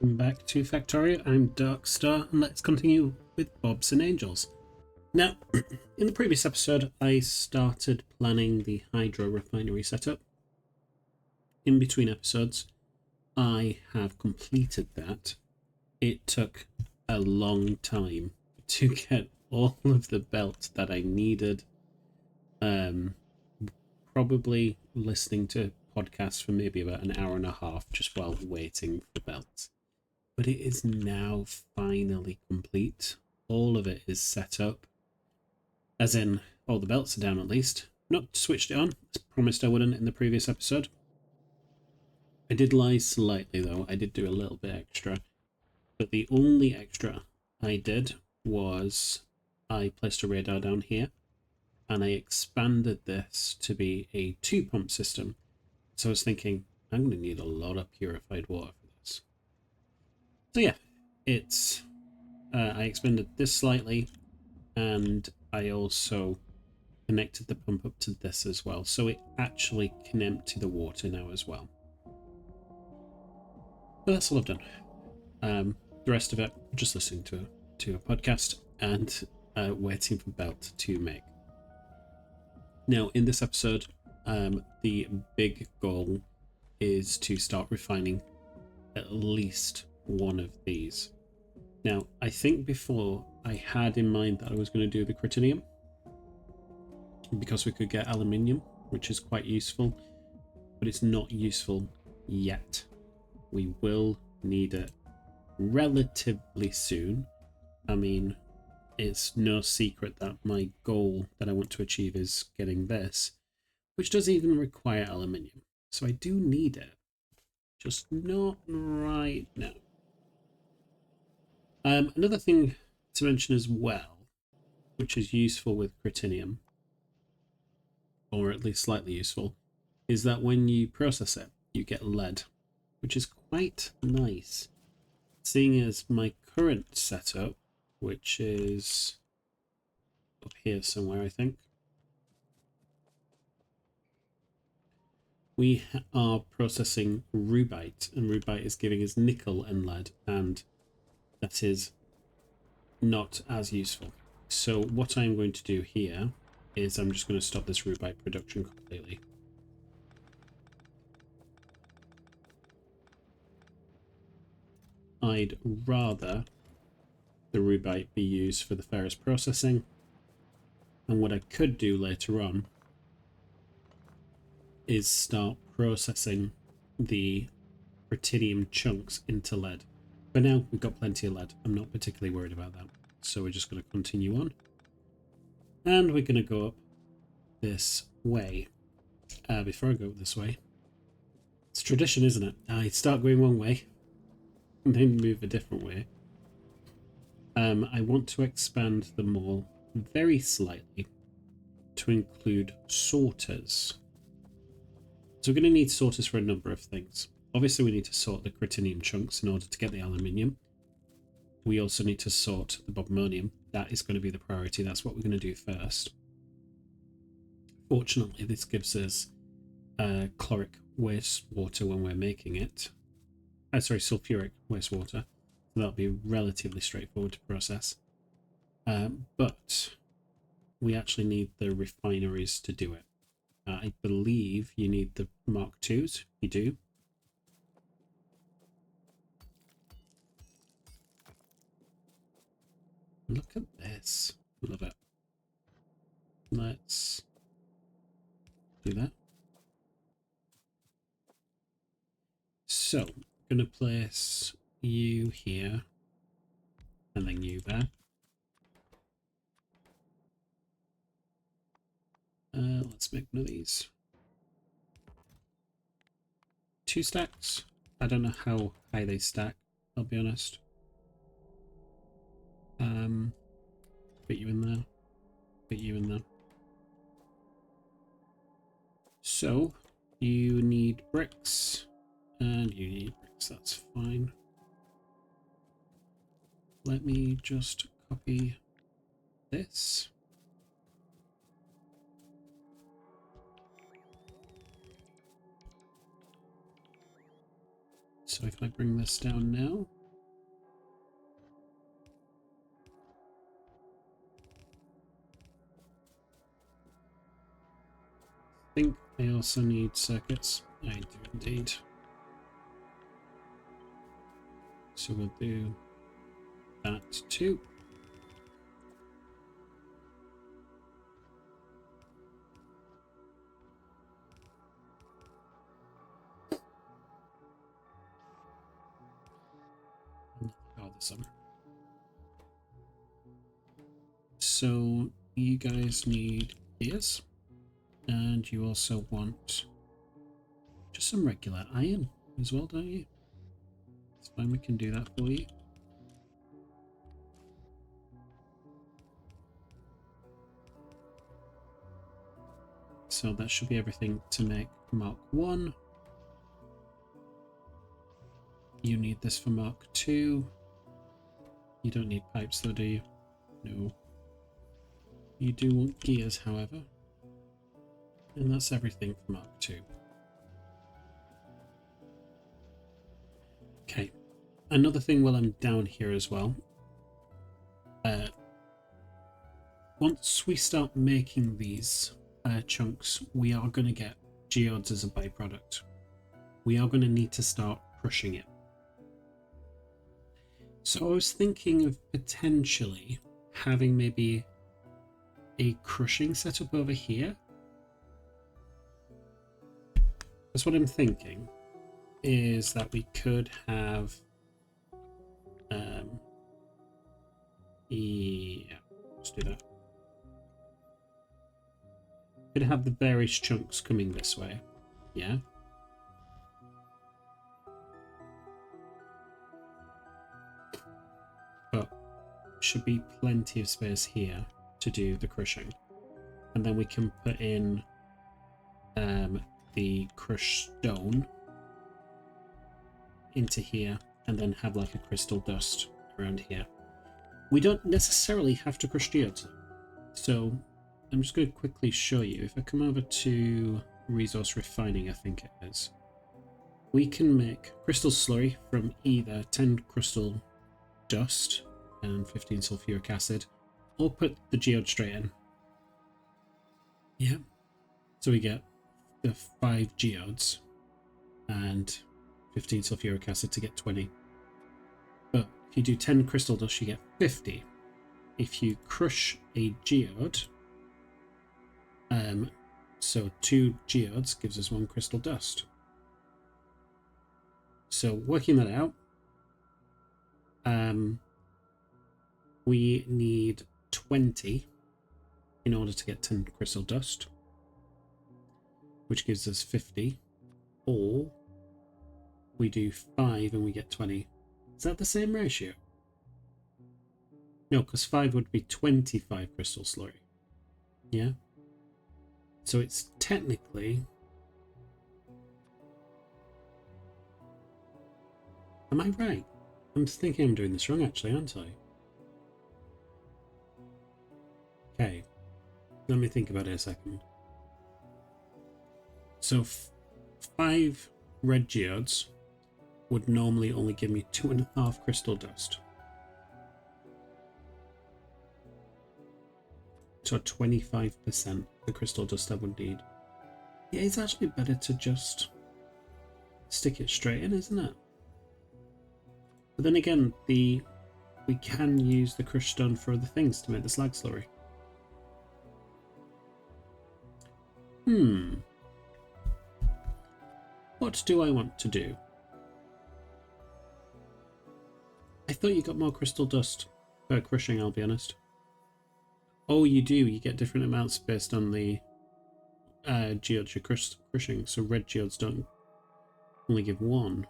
Welcome back to Factorio. I'm Darkstar, and let's continue with Bobs and Angels. Now, in the previous episode, I started planning the hydro refinery setup. In between episodes, I have completed that. It took a long time to get all of the belts that I needed. Probably listening to podcasts for maybe about an hour and a half just while waiting for belts. But it is now finally complete. All of it is set up. As in, all the belts are down at least. Not switched it on, as promised I wouldn't in the previous episode. I did lie slightly though, I did do a little bit extra. But the only extra I did was I placed a radar down here and I expanded this to be a 2-pump system. So I was thinking, I'm going to need a lot of purified water for this. So yeah, it's I expanded this slightly, and I also connected the pump up to this as well, so it actually can empty the water now as well. But that's all I've done. The rest of it, just listening to a podcast and waiting for Belt to make. Now, in this episode, the big goal is to start refining at least one of these. Now, I think before I had in mind that I was going to do the critinium because we could get aluminium, which is quite useful, but it's not useful yet. We will need it relatively soon. I mean, it's no secret that my goal that I want to achieve is getting this, which does even require aluminium. So I do need it, just not right now. Another thing to mention as well, which is useful with critinium, or at least slightly useful, is that when you process it, you get lead, which is quite nice. Seeing as my current setup, which is up here somewhere, I think, we are processing rubite, and rubite is giving us nickel and lead, and that is not as useful. So what I'm going to do here is I'm just going to stop this rubite production completely. I'd rather the rubite be used for the ferrous processing, and what I could do later on is start processing the critinium chunks into lead. For now, we've got plenty of lead. I'm not particularly worried about that. So we're just going to continue on. And we're going to go up this way. Before I go up this way, it's tradition, isn't it? I start going one way and then move a different way. I want to expand the mall very slightly to include sorters. So we're going to need sorters for a number of things. Obviously, we need to sort the critinium chunks in order to get the aluminium. We also need to sort the bobmonium. That is going to be the priority. That's what we're going to do first. Fortunately, this gives us chloric wastewater when we're making it. Sulfuric wastewater. So that'll be relatively straightforward to process. But we actually need the refineries to do it. I believe you need the Mark IIs. You do. Look at this. Love it. Let's do that. So, I'm going to place you here and then you there. Let's make one of these. 2 stacks. I don't know how high they stack, I'll be honest. Put you in there. Put you in there. So, you need bricks. And you need bricks, that's fine. Let me just copy this. So if I bring this down now. I think I also need circuits. I do indeed. So we'll do that too. So you guys need gears, and you also want just some regular iron as well, don't you? It's fine, we can do that for you. So that should be everything to make Mark 1. You need this for Mark 2. You don't need pipes though, do you? No. You do want gears, however. And that's everything for Mark 2. Okay. Another thing while I'm down here as well. Once we start making these chunks, we are going to get geodes as a byproduct. We are going to need to start crushing it. So I was thinking of potentially having maybe a crushing setup over here. That's what I'm thinking, is that we could have yeah, let's do that. Could have the various chunks coming this way, yeah. But should be plenty of space here to do the crushing, and then we can put in the crushed stone into here, and then have like a crystal dust around here. We don't necessarily have to crush geodes, so I'm just going to quickly show you. If I come over to resource refining, I think it is, we can make crystal slurry from either 10 crystal dust and 15 sulfuric acid, or put the geode straight in. Yeah, so we get the 5 geodes and 15 sulfuric acid to get 20. But if you do 10 crystal dust, you get 50. If you crush a geode, so 2 geodes gives us 1 crystal dust. So working that out, we need 20 in order to get 10 crystal dust, which gives us 50, or we do 5 and we get 20. Is that the same ratio? No, because 5 would be 25 crystal slurry. Yeah? So it's technically... Am I right? I'm thinking I'm doing this wrong actually, aren't I? Okay. Let me think about it a second. So 5 red geodes would normally only give me 2.5 crystal dust. So 25% the crystal dust I would need. Yeah, it's actually better to just stick it straight in, isn't it? But then again, we can use the crushed stone for other things to make the slag slurry. What do I want to do? I thought you got more crystal dust per crushing, I'll be honest. Oh, you do. You get different amounts based on the geodes you're crushing. So red geodes don't only give 1.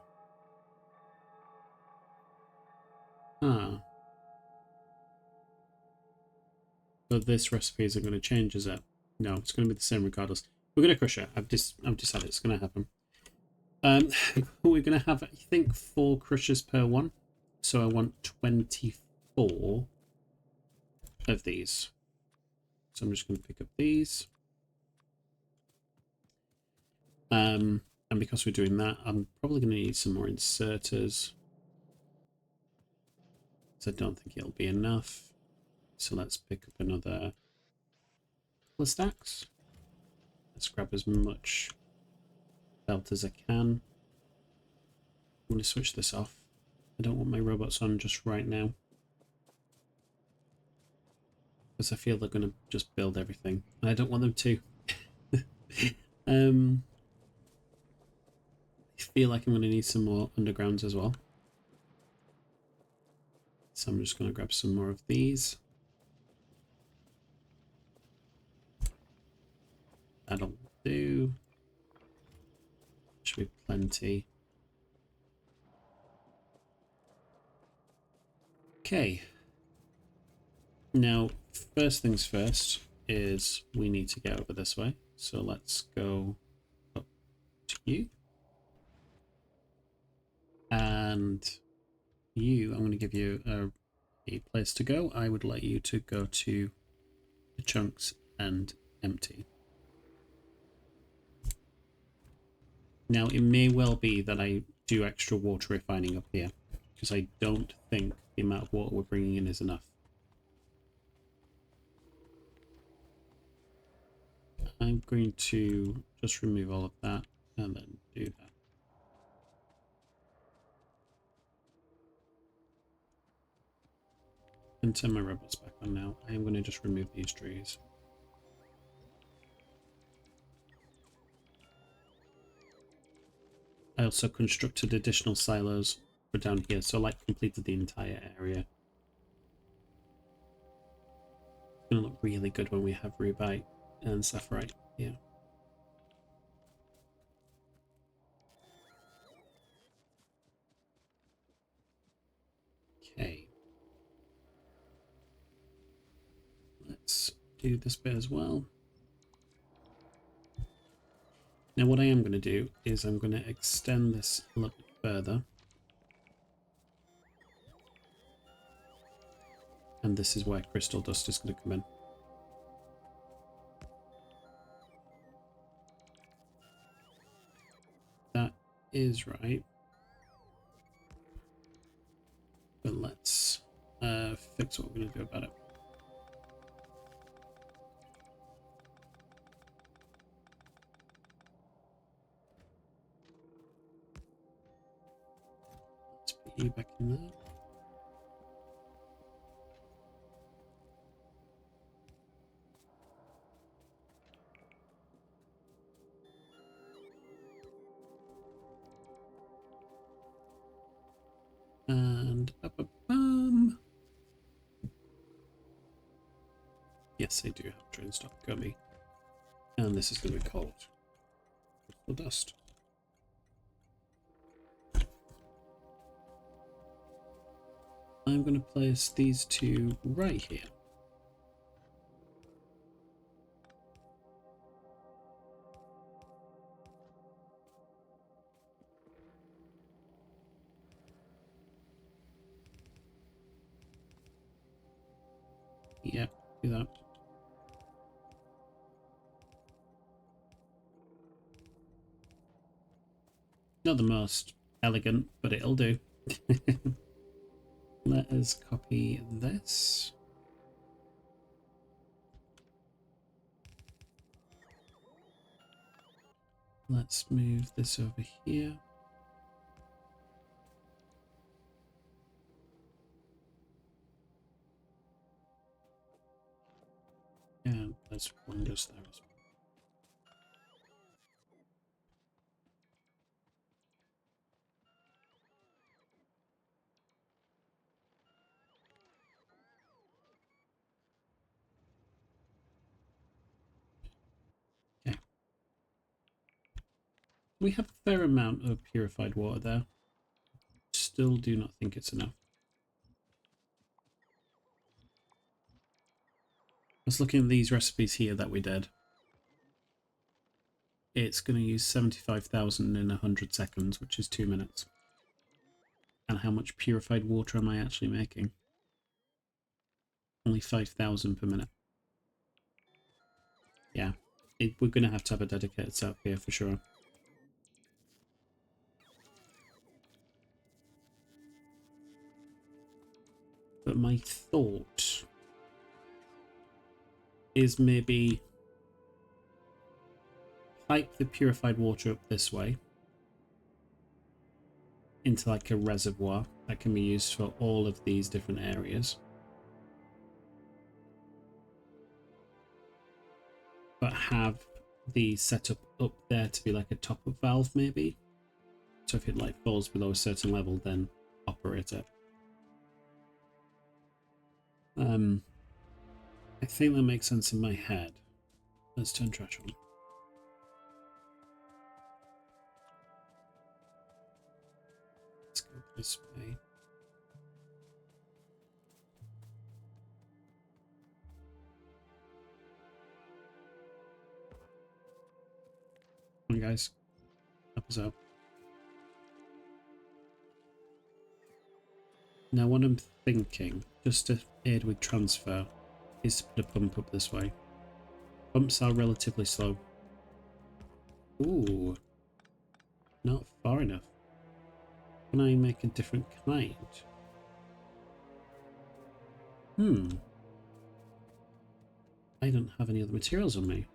Ah. So this recipe isn't going to change, is it? No, it's going to be the same regardless. We're going to crush it. I've decided it's going to happen. We're going to have, I think, 4 crushes per one. So I want 24 of these. So I'm just going to pick up these. And And because we're doing that, I'm probably going to need some more inserters. So I don't think it'll be enough. So let's pick up another couple of stacks. Let's grab as much belt as I can. I'm going to switch this off. I don't want my robots on just right now, because I feel they're going to just build everything. And I don't want them to. I feel like I'm going to need some more undergrounds as well. So I'm just going to grab some more of these. That'll do. Should be plenty. Okay. Now, first things first is we need to get over this way. So let's go up to you. And you, I'm going to give you a place to go. I would like you to go to the chunks and empty. Now, it may well be that I do extra water refining up here, because I don't think the amount of water we're bringing in is enough. I'm going to just remove all of that and then do that. And turn my robots back on now. I am going to just remove these trees. I also constructed additional silos for down here, so I like completed the entire area. It's going to look really good when we have rubite and sapphirite here. Okay. Let's do this bit as well. Now what I am going to do is I'm going to extend this a little bit further. And this is where crystal dust is going to come in. That is right. But let's fix what we're going to do about it. Let's put you back in there. And yes, I do have train stop gummy. And this is going to be called crystal dust. I'm going to place these two right here. Yep, do that. Not the most elegant, but it'll do. Let us copy this. Let's move this over here. And there's one just there as well. Okay. We have a fair amount of purified water there. Still do not think it's enough. I was looking at these recipes here that we did. It's going to use 75,000 in 100 seconds, which is 2 minutes. And how much purified water am I actually making? Only 5,000 per minute. Yeah, we're going to have a dedicated setup here for sure. But my thought is maybe pipe the purified water up this way into like a reservoir that can be used for all of these different areas. But have the setup up there to be like a top-up valve maybe. So if it like falls below a certain level, then operate it. I think that makes sense in my head. Let's turn trash on. Let's go this way. Come on, guys. Help us out. Now, what I'm thinking, just to aid with transfer, is to put a pump up this way. Pumps are relatively slow. Ooh. Not far enough. Can I make a different kind? I don't have any other materials on me.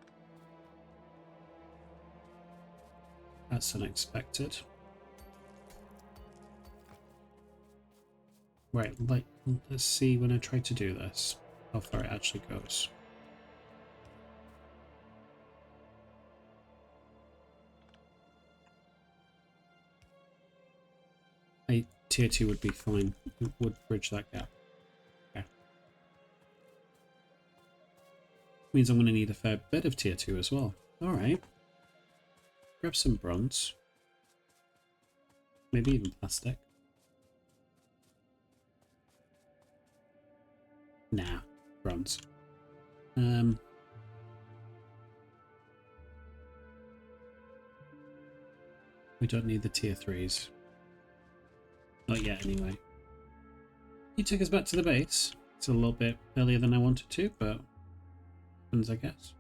That's unexpected. Right, let's see when I try to do this, how far it actually goes. A tier 2 would be fine. It would bridge that gap. Okay. Means I'm going to need a fair bit of tier 2 as well. Alright. Grab some bronze. Maybe even plastic. Nah, bronze. We don't need the tier 3s. Not yet, anyway. He took us back to the base. It's a little bit earlier than I wanted to, but happens, I guess.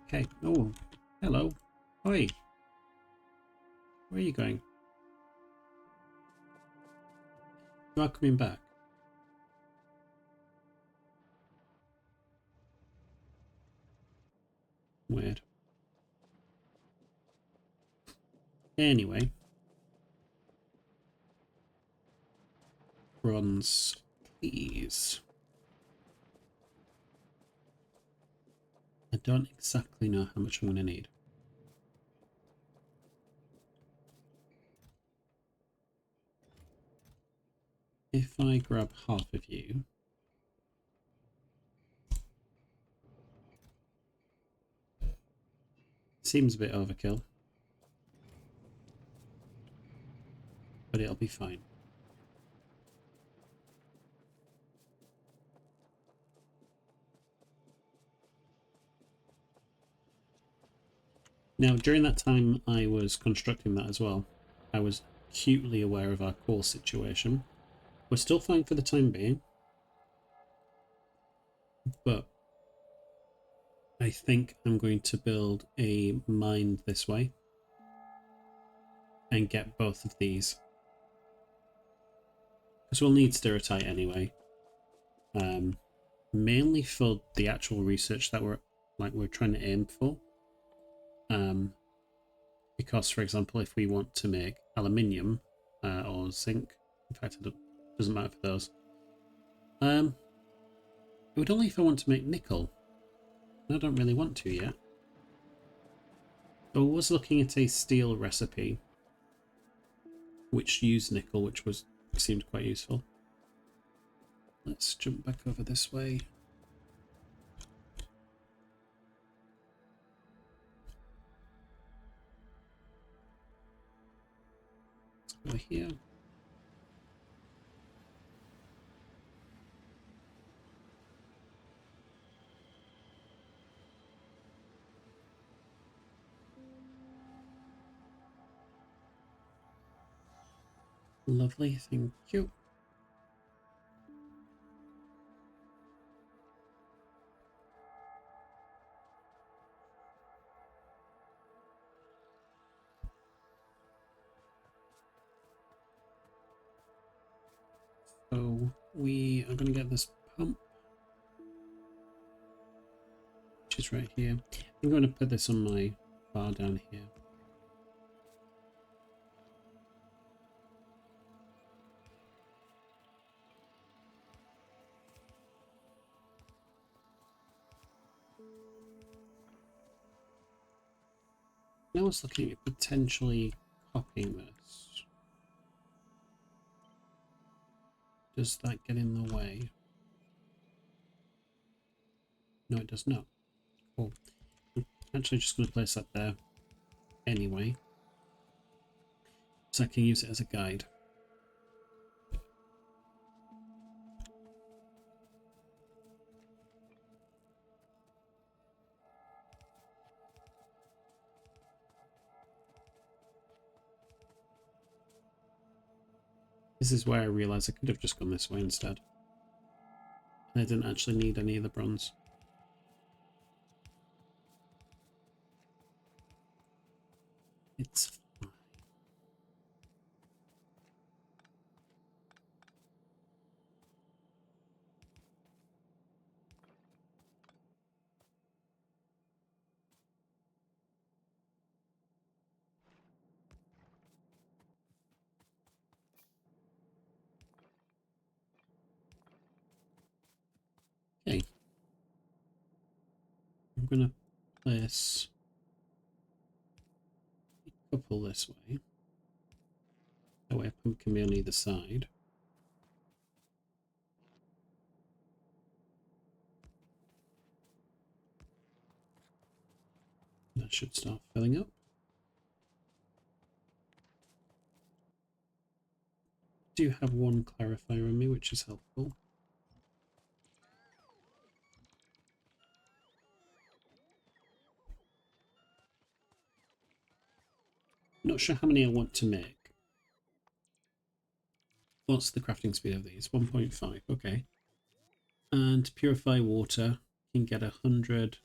Okay. Oh, hello. Oi. Where are you going? You are coming back. Weird. Anyway. Bronze, please. I don't exactly know how much I'm going to need. If I grab half of you... Seems a bit overkill. But it'll be fine. Now, during that time I was constructing that as well, I was acutely aware of our core situation. We're still fine for the time being, but I think I'm going to build a mine this way and get both of these. Because we'll need Stirritite anyway. Mainly for the actual research that we're trying to aim for. Because, for example, if we want to make aluminium or zinc, in fact, it doesn't matter for those. It would only if I want to make nickel. I don't really want to yet. I was looking at a steel recipe, which used nickel, which seemed quite useful. Let's jump back over this way. Let's go here. Lovely, thank you. So we are going to get this pump, which is right here. I'm going to put this on my bar down here. I was looking at potentially copying this. Does that get in the way? No, it does not. Cool. I'm actually just going to place that there anyway, so I can use it as a guide. This is where I realised I could have just gone this way instead. And I didn't actually need any of the bronze. It's fine. Okay. I'm going to place a couple this way. That way a pump can be on either side. That should start filling up. Do have one clarifier on me, which is helpful. Not sure how many I want to make. What's the crafting speed of these? 1.5, okay. And purify water can get 100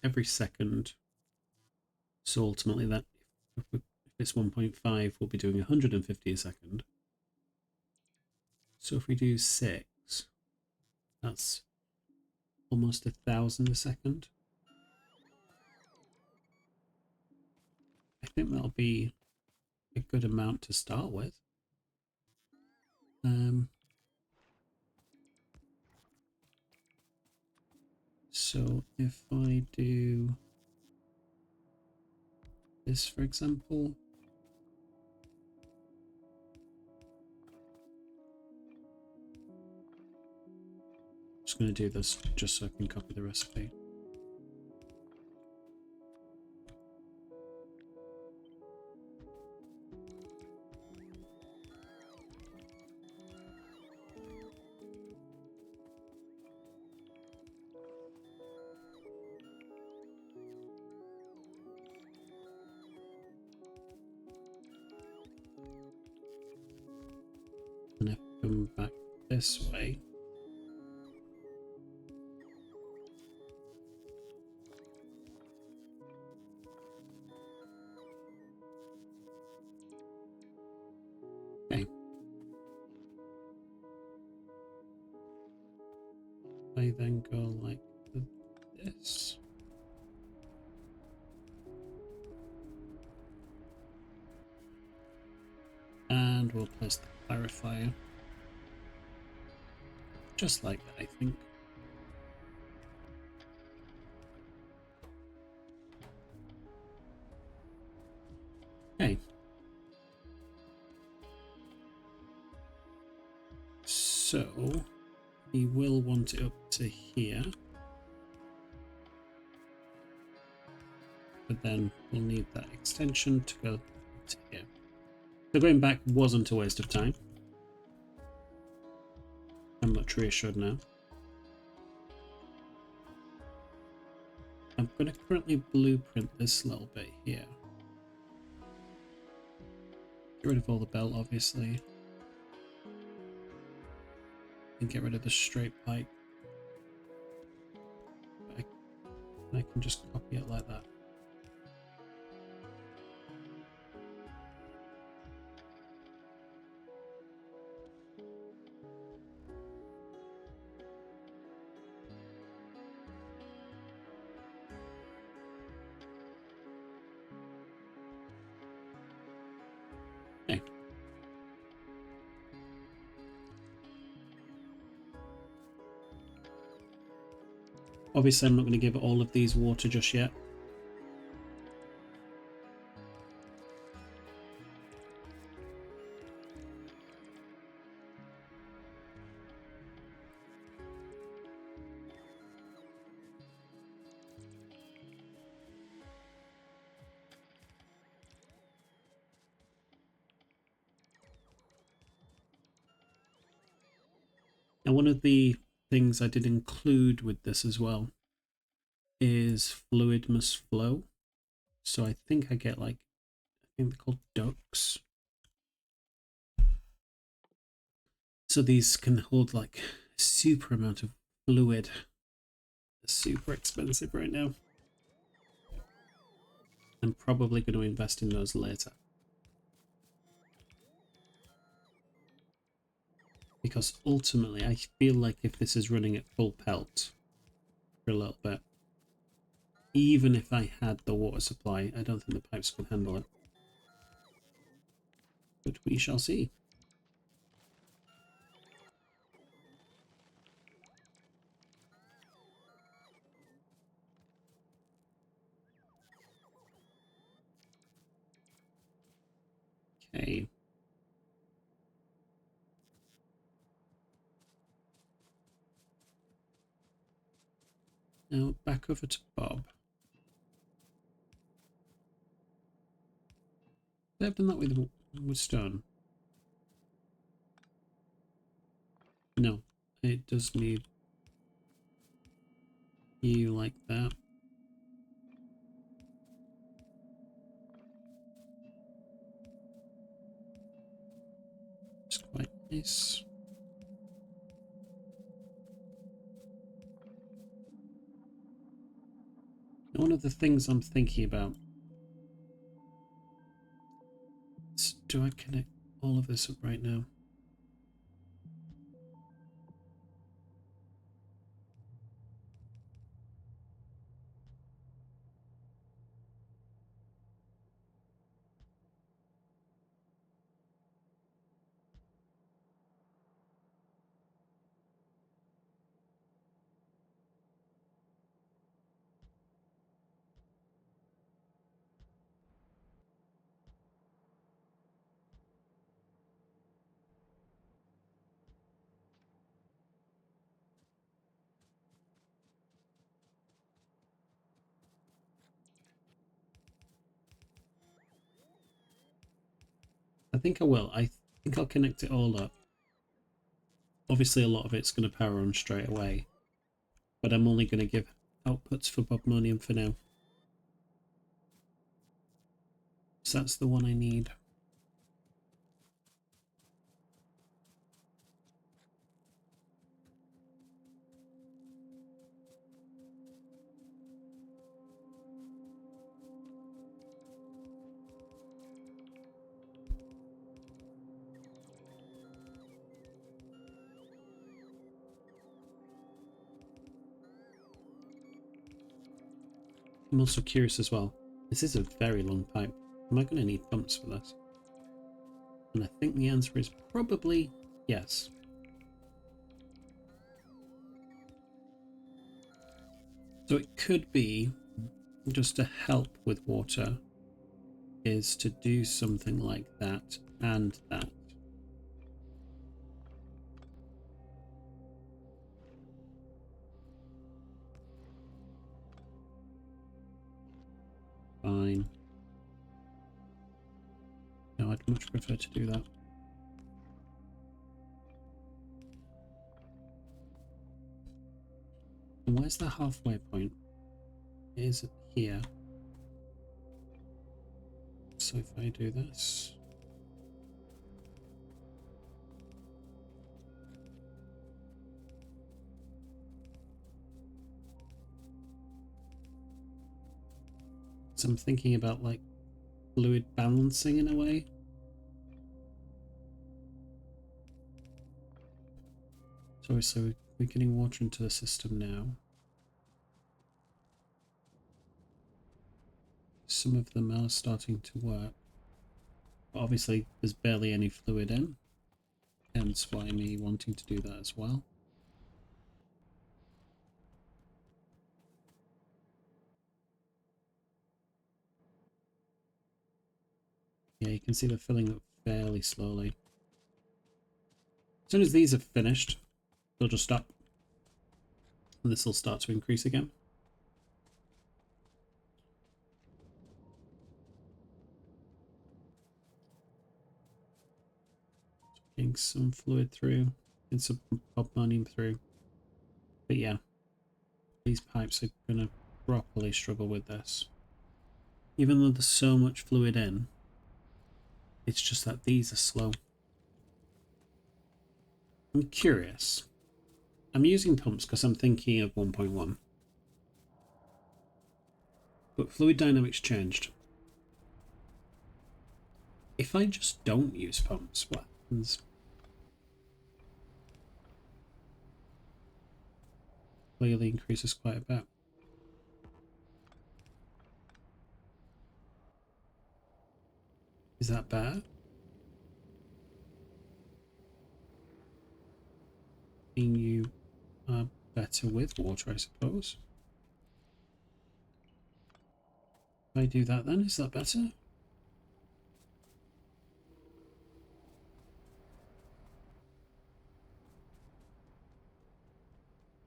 every second. So ultimately that, if it's 1.5, we'll be doing 150 a second. So if we do 6, that's almost 1,000 a second. I think that'll be a good amount to start with. So if I do this, for example, I'm just going to do this just so I can copy the recipe. And if I come back this way, okay. I then go like this. And we'll place the clarifier. Just like that, I think. Okay. So we will want it up to here. But then we'll need that extension to go to here. So going back wasn't a waste of time. I'm much reassured now. I'm going to currently blueprint this little bit here. Get rid of all the belt, obviously. and get rid of the straight pipe. I can just copy it like that. Okay. Obviously, I'm not going to give all of these water just yet. Now, one of the things I did include with this as well is fluid must flow. So I think I get like, I think they're called ducts. So these can hold like a super amount of fluid. They're super expensive right now. I'm probably going to invest in those later. Because ultimately, I feel like if this is running at full pelt for a little bit, even if I had the water supply, I don't think the pipes could handle it. But we shall see. Okay. Now back over to Bob. Did I open that with stone? No. It does need you like that. It's quite nice. One of the things I'm thinking about is, do I connect all of this up right now? I think I will. I think I'll connect it all up. Obviously, a lot of it's going to power on straight away, but I'm only going to give outputs for Bobmonium for now. So that's the one I need. I'm also curious as well. This is a very long pipe. Am I going to need pumps for this? And I think the answer is probably yes. So it could be, just to help with water, is to do something like that and that. Fine. No, I'd much prefer to do that. And where's the halfway point? Is it here? So if I do this... So I'm thinking about like fluid balancing in a way. So obviously we're getting water into the system now. Some of them are starting to work. But obviously there's barely any fluid in. Hence why me wanting to do that as well. Yeah, you can see they're filling up fairly slowly. As soon as these are finished, they'll just stop. And this will start to increase again. Getting some fluid through and some ammonium through. But yeah, these pipes are going to properly struggle with this. Even though there's so much fluid in, it's just that these are slow. I'm curious. I'm using pumps because I'm thinking of 1.1. But fluid dynamics changed. If I just don't use pumps, what happens? Clearly increases quite a bit. Is that bad? You are better with water, I suppose. If I do that then, is that better?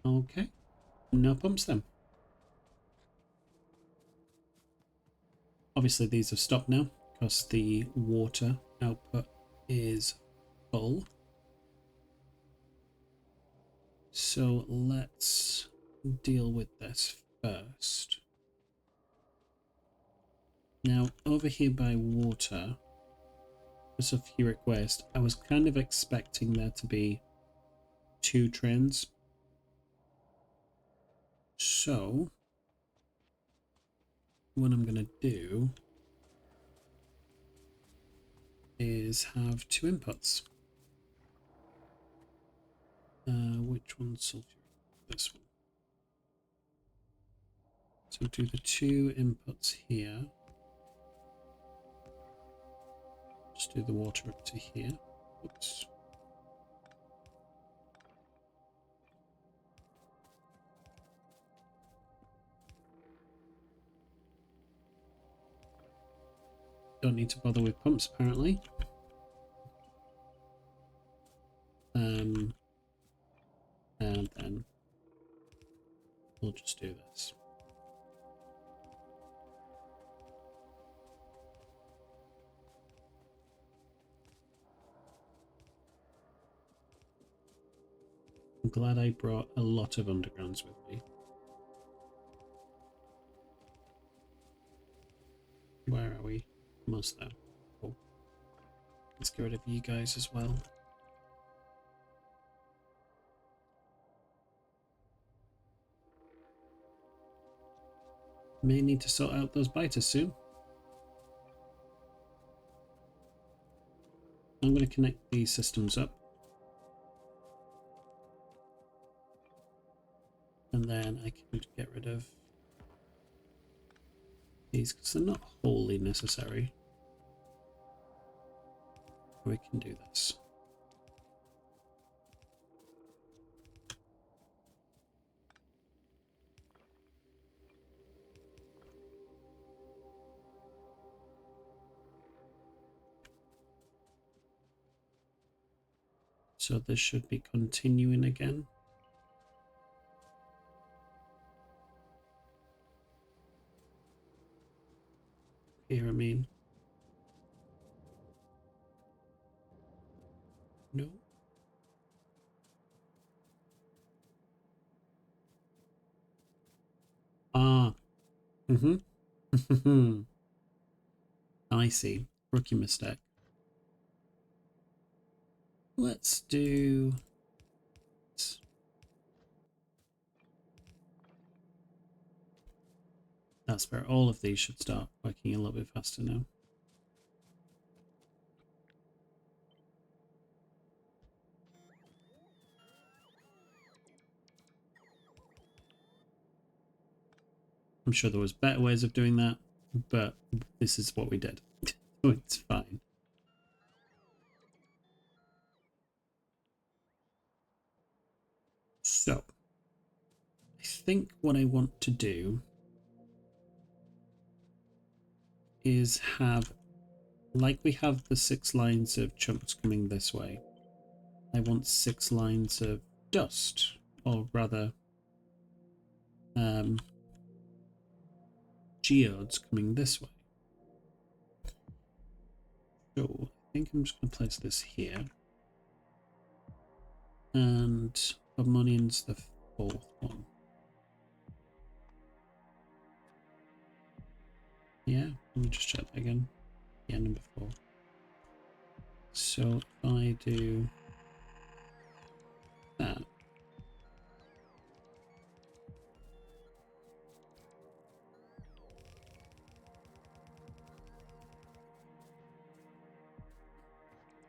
Okay. No pumps then. Obviously these have stopped now because the water output is full. So let's deal with this first. Now over here by water, for sulfuric waste, I was kind of expecting there to be 2 trains. So what I'm going to do is have 2 inputs. Which one's sulfuric? This one. So do the 2 inputs here. Just do the water up to here. Oops. Don't need to bother with pumps apparently. And then we'll just do this. I'm glad I brought a lot of undergrounds with me. Where are we? Almost there. Cool. Let's get rid of you guys as well. May need to sort out those biters soon. I'm going to connect these systems up. And then I can get rid of these because they're not wholly necessary. We can do this. So this should be continuing again. Here, I mean. No. Ah. Mm-hmm. I see. Rookie mistake. Let's do... That's where all of these should start working a little bit faster now. I'm sure there was better ways of doing that, but this is what we did. So it's fine. So, I think what I want to do is have, like we have the 6 lines of chunks coming this way, I want 6 lines of dust, or rather geodes coming this way. So I think I'm just going to place this here. And Harmonion's the 4th one. Yeah, let me just check that again. Yeah, number 4. So if I do that,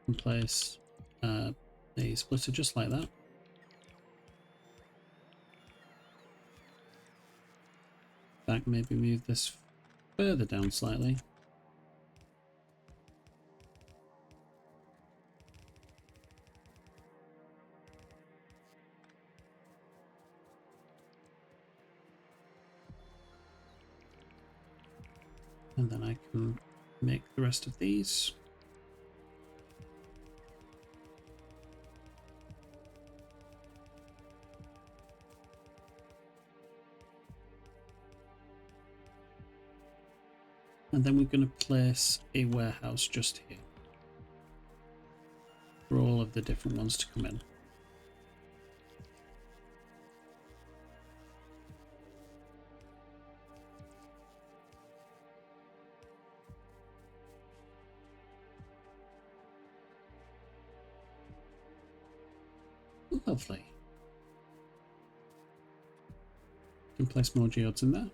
and place a splitter just like that. In fact, maybe move this further down slightly. And then I can make the rest of these. And then we're going to place a warehouse just here for all of the different ones to come in. Lovely. Can place more geodes in there.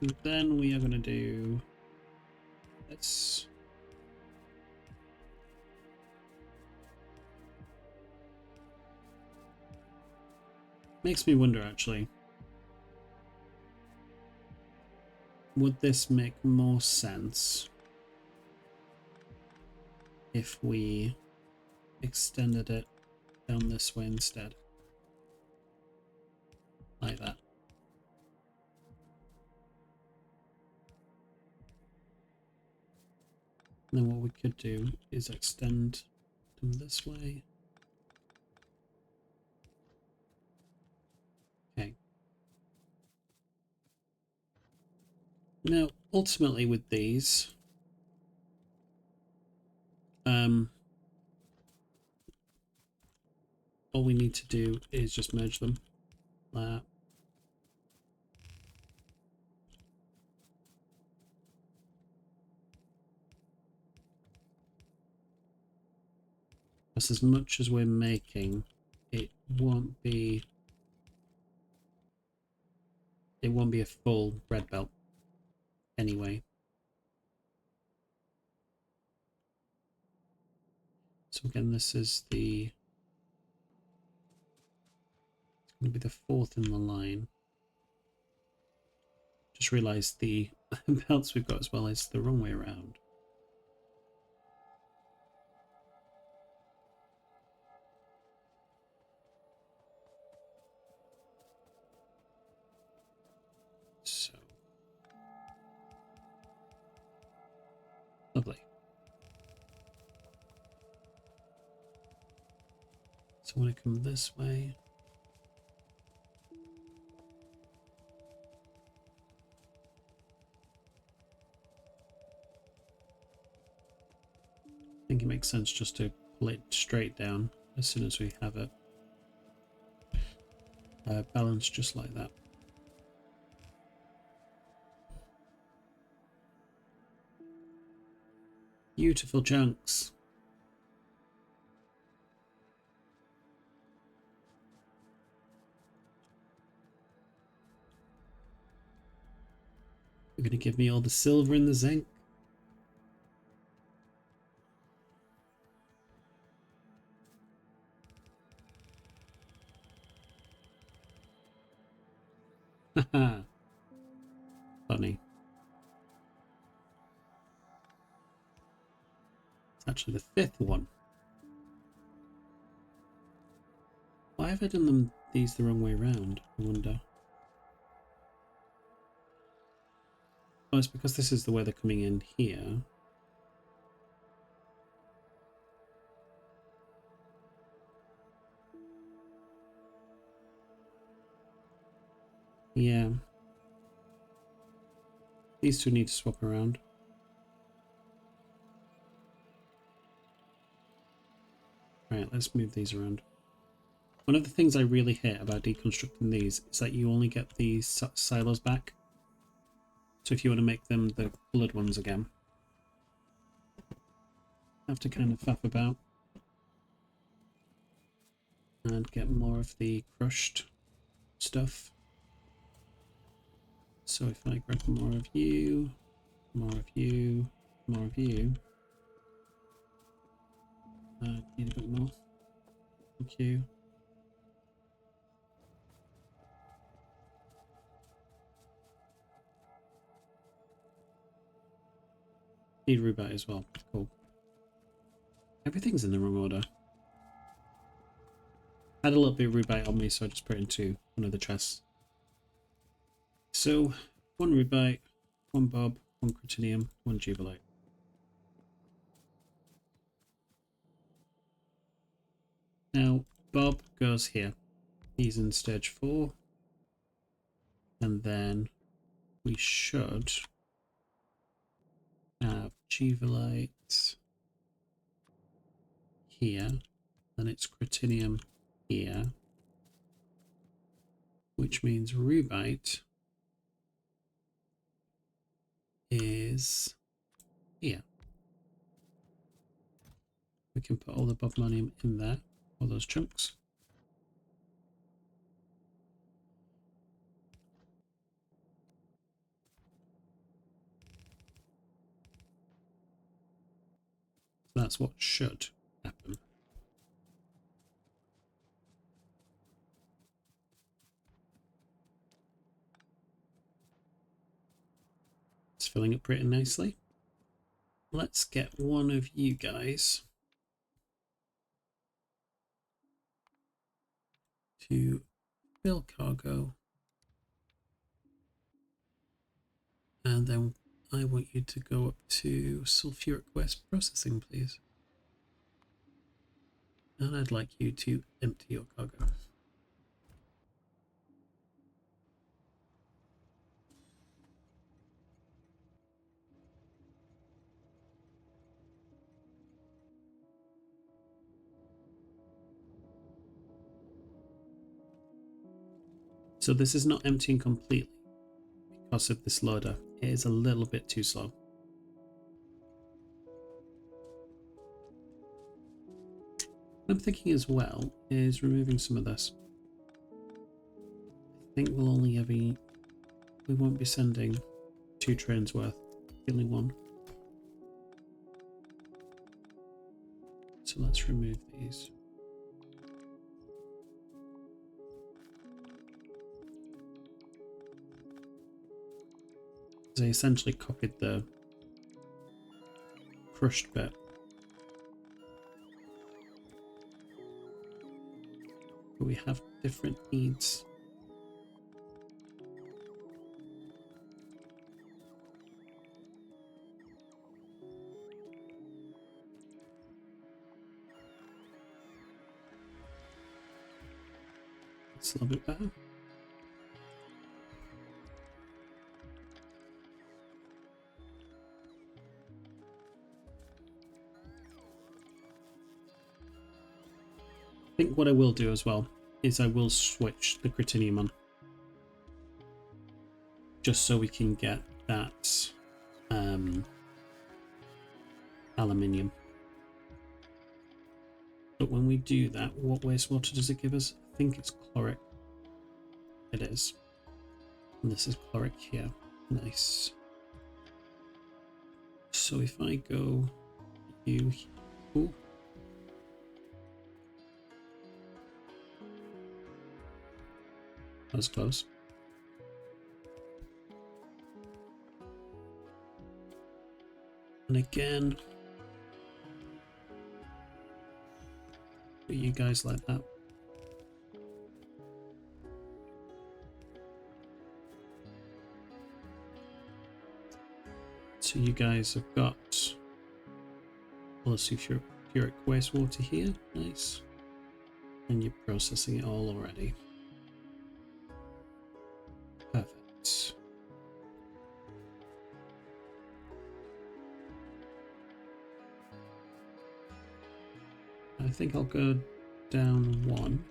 And then we are going to do this. Makes me wonder, actually. Would this make more sense if we extended it down this way instead? Like that. And then what we could do is extend them this way. Okay. Now, ultimately with these, all we need to do is just merge them like that. Because as much as we're making, it won't be a full red belt anyway. So again, this is it's going to be the 4th in the line. Just realised the belts we've got as well is the wrong way around. So lovely. So I want to come this way. I think it makes sense just to pull it straight down as soon as we have it balanced just like that. Beautiful chunks. You're going to give me all the silver and the zinc. Haha. Funny. It's actually the fifth one. Why have I done these the wrong way around? I wonder. Oh, it's because this is the way they're coming in here. Yeah. These two need to swap around. Right, let's move these around. One of the things I really hate about deconstructing these is that you only get these silos back. So if you want to make them the coloured ones again, you have to kind of faff about and get more of the crushed stuff. So if I grab more of you, more of you, more of you, need a bit more. Thank you. Need rubite as well. Cool. Everything's in the wrong order. I had a little bit of rubite on me, so I just put it into one of the chests. So, one rubite, one bob, one critinium, one jubilite. Now, Bob goes here. He's in stage 4. And then we should have jubilite here. And it's critinium here. Which means rubite is here. We can put all the bobmanium in there, all those chunks. So that's what should happen. It's filling up pretty nicely. Let's get one of you guys to fill cargo. And then I want you to go up to sulfuric waste processing, please. And I'd like you to empty your cargo. So this is not emptying completely because of this loader. It is a little bit too slow. What I'm thinking as well is removing some of this. I think we'll only ever we won't be sending 2 trains worth, only 1. So let's remove these. I essentially copied the crushed bit. But we have different needs. It's a little bit better. I think what I will do as well is I will switch the critinium on. Just so we can get that aluminium. But when we do that, what wastewater does it give us? I think it's chloric. It is. And this is chloric here. Nice. So if I go you... Ooh. That was close. And again, you guys like that. So you guys have got sulfuric wastewater here. Nice. And you're processing it all already. Perfect. I think I'll go down one.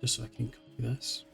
Just so I can copy this.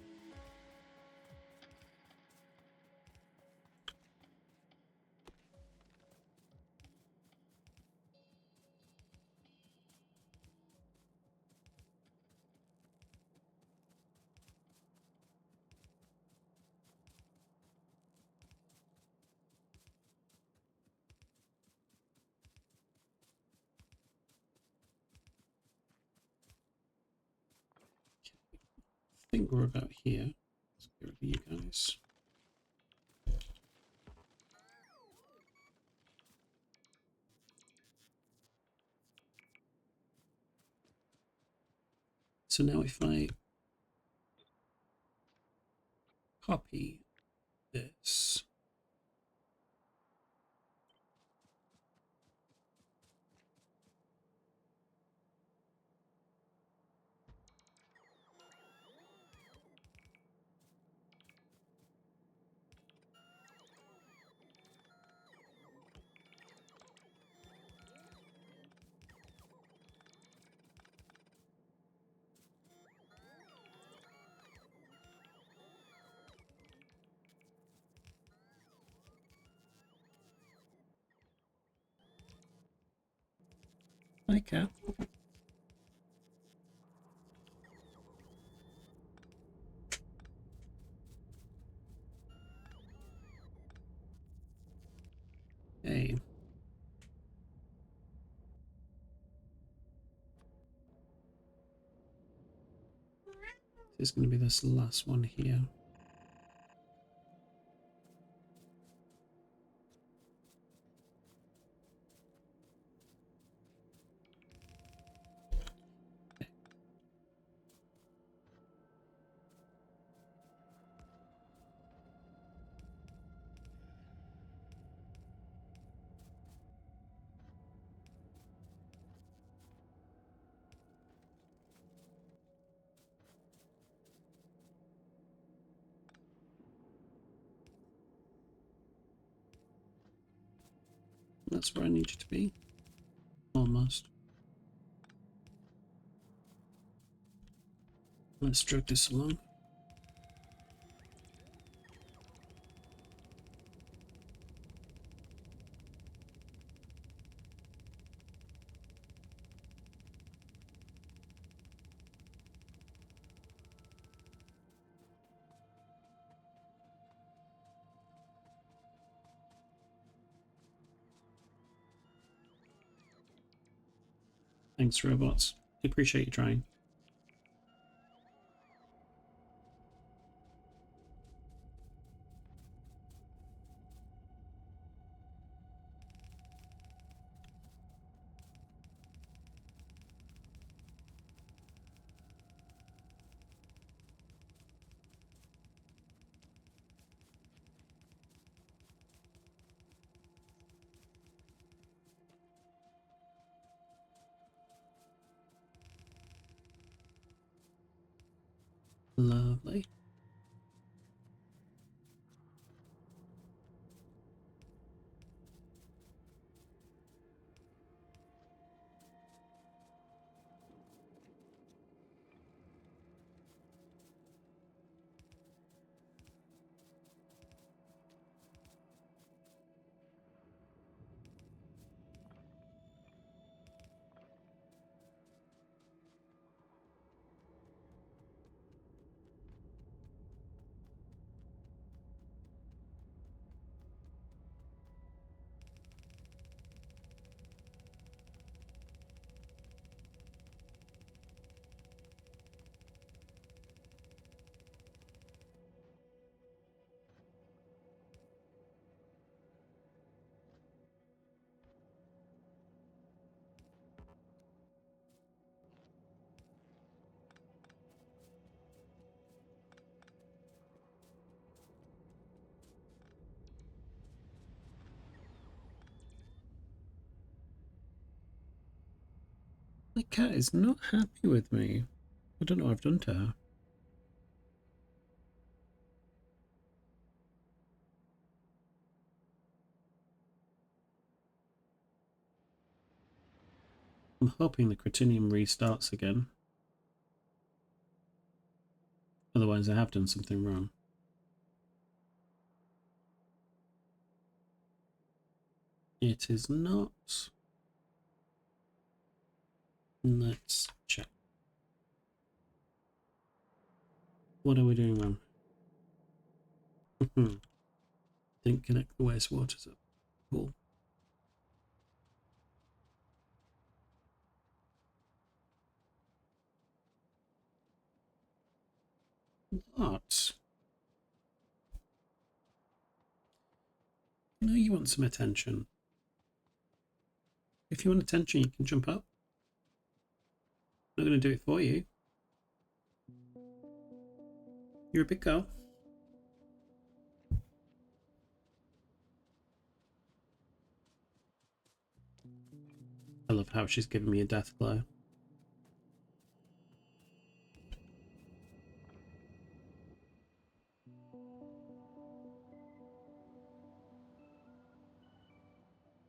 I think we're about here. Let's get rid of you guys. So now if I copy this, hi cat. Hey. This is going to be this last one here. That's where I need you to be. Almost. Let's drag this along. Thanks, robots. Appreciate you trying. Lovely. My cat is not happy with me. I don't know what I've done to her. I'm hoping the Cretinium restarts again. Otherwise I have done something wrong. It is not. Let's check. What are we doing wrong? Didn't connect the wastewaters up. Cool. What? No, you want some attention. If you want attention, you can jump up. I'm not going to do it for you. You're a big girl. I love how she's giving me a death glare.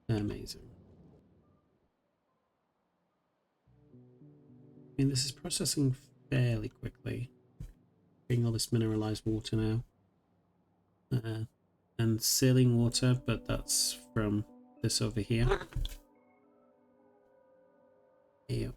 Amazing. I mean, this is processing fairly quickly. Getting all this mineralized water now. And saline water, but that's from this over here. Yep.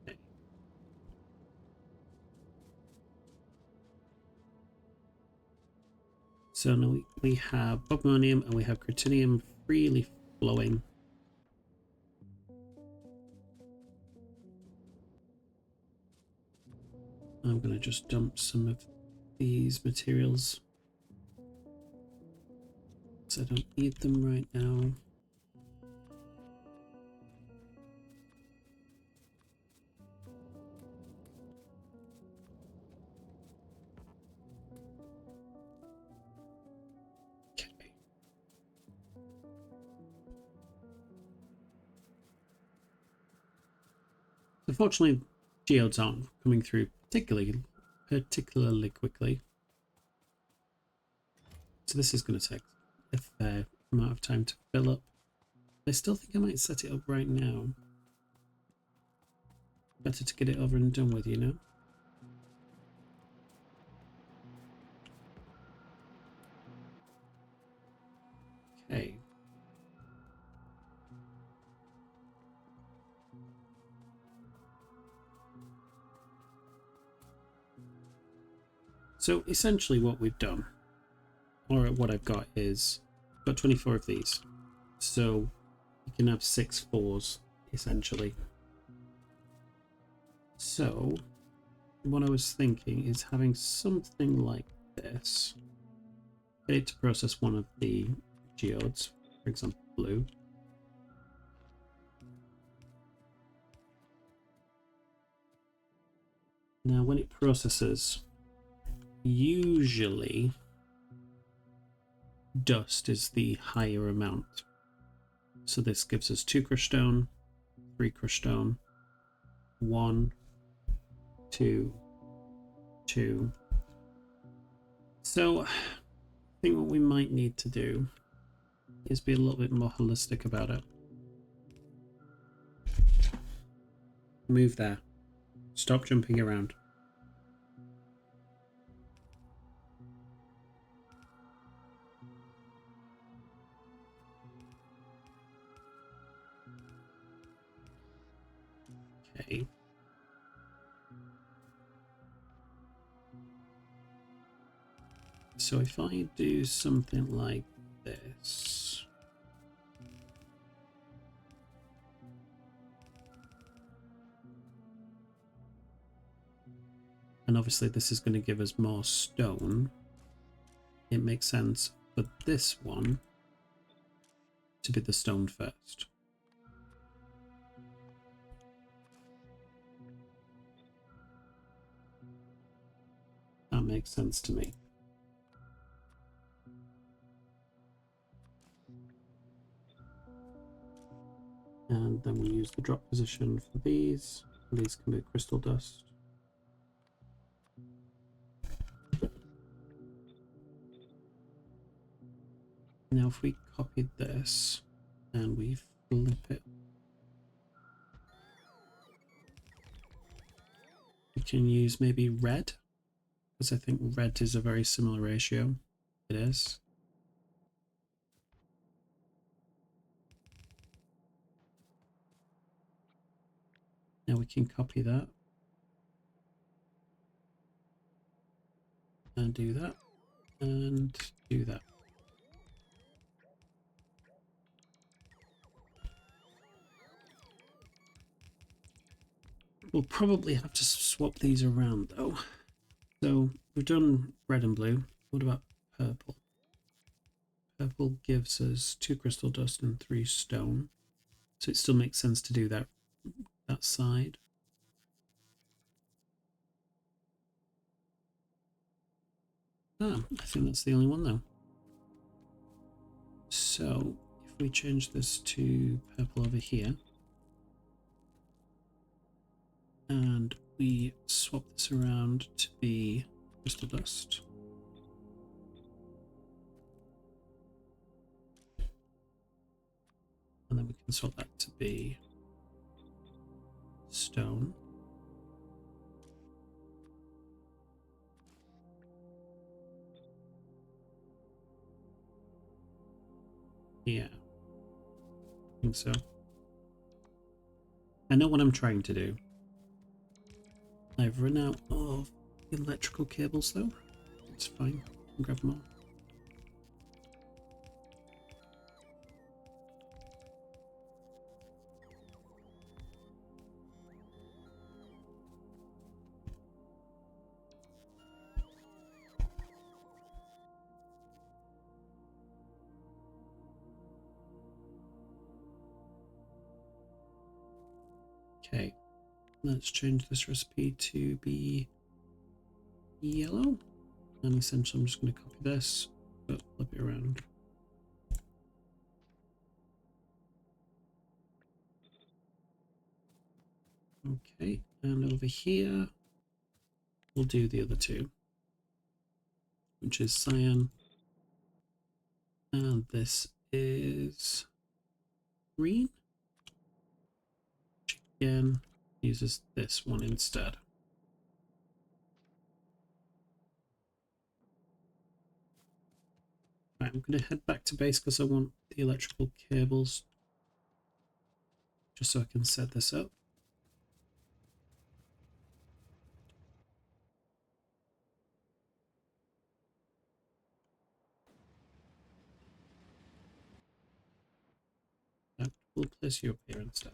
Okay. So now we have bogmonium and we have cretinium freely flowing. I'm going to just dump some of these materials because I don't need them right now. Okay. Unfortunately, geodes aren't coming through particularly quickly. So this is going to take a fair amount of time to fill up. I still think I might set it up right now. Better to get it over and done with, you know? Okay. So essentially what we've done, or what I've got is, I've got 24 of these. So you can have 6 4s, essentially. So what I was thinking is having something like this. I need to process one of the geodes, for example, blue. Now when it processes, usually dust is the higher amount. So this gives us 2 crushed stone, 3 crushed stone, 1, 2, 2. So I think what we might need to do is be a little bit more holistic about it. Move there. Stop jumping around. Okay. So if I do something like this, and obviously this is going to give us more stone, it makes sense for this one to be the stone first. makes sense to me. And then we'll use the drop position for these. These can be crystal dust. Now if we copied this and we flip it, we can use maybe red, because I think red is a very similar ratio. It is. Now we can copy that and do that and do that. We'll probably have to swap these around though. So we've done red and blue. What about purple? Purple gives us 2 crystal dust and 3 stone. So it still makes sense to do that side. Ah, I think that's the only one though. So if we change this to purple over here, and we swap this around to be crystal dust. And then we can swap that to be stone. Yeah, I think so. I know what I'm trying to do. I've run out of electrical cables though. It's fine. I'll grab them all. Okay, let's change this recipe to be yellow. And essentially I'm just going to copy this, but flip it around. Okay, and over here we'll do the other two, which is cyan, and this is green, which again uses this one instead. Right, I'm going to head back to base because I want the electrical cables just so I can set this up. We'll place you up here instead.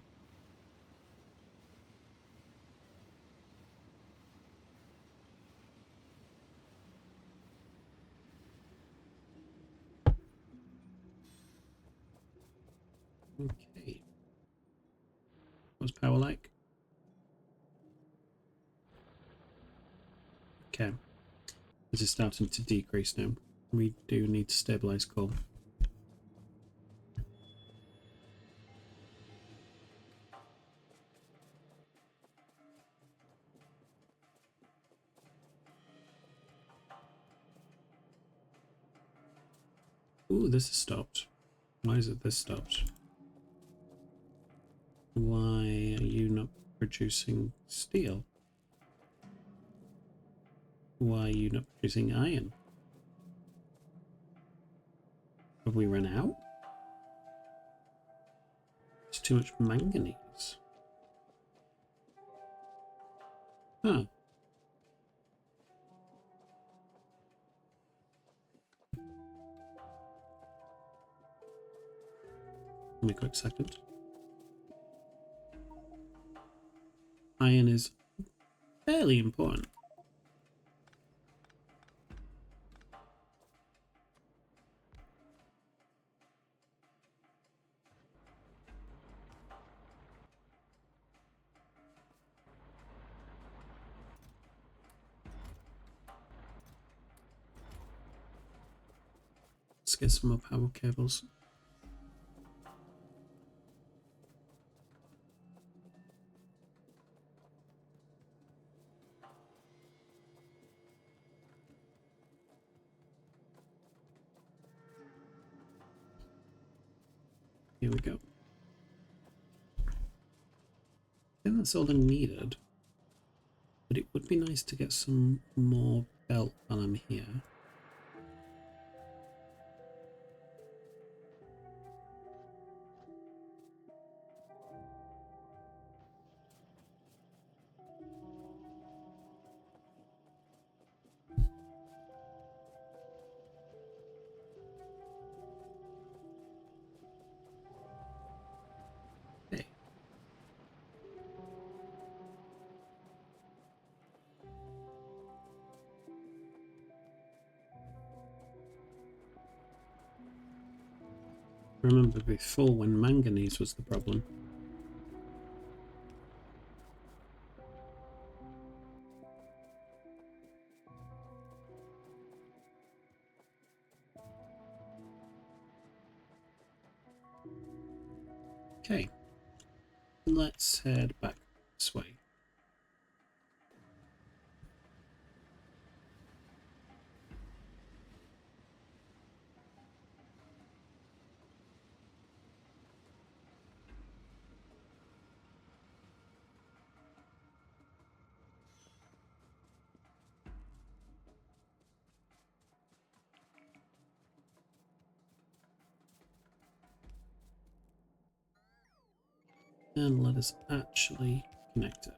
Okay. What's power like? Okay. This is starting to decrease now. We do need to stabilize coal. Ooh, this has stopped. Why is it this stopped? Why are you not producing steel? Why are you not producing iron? Have we run out? It's too much manganese. Huh. Give me a quick second. Iron is fairly important. Let's get some more power cables. Here we go. I think that's all I needed. But it would be nice to get some more belt while I'm here. Okay. Remember before when manganese was the problem. Okay, let's head back this way. And let us actually connect it.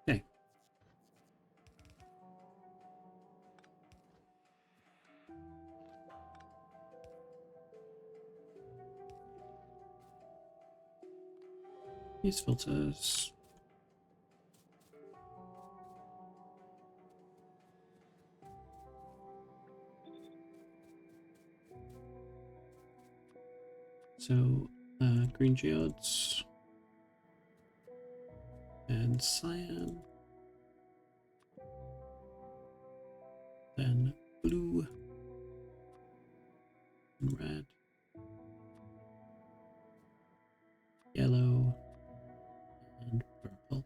Okay. Use filters. So, green geodes and cyan, then blue and red, yellow and purple.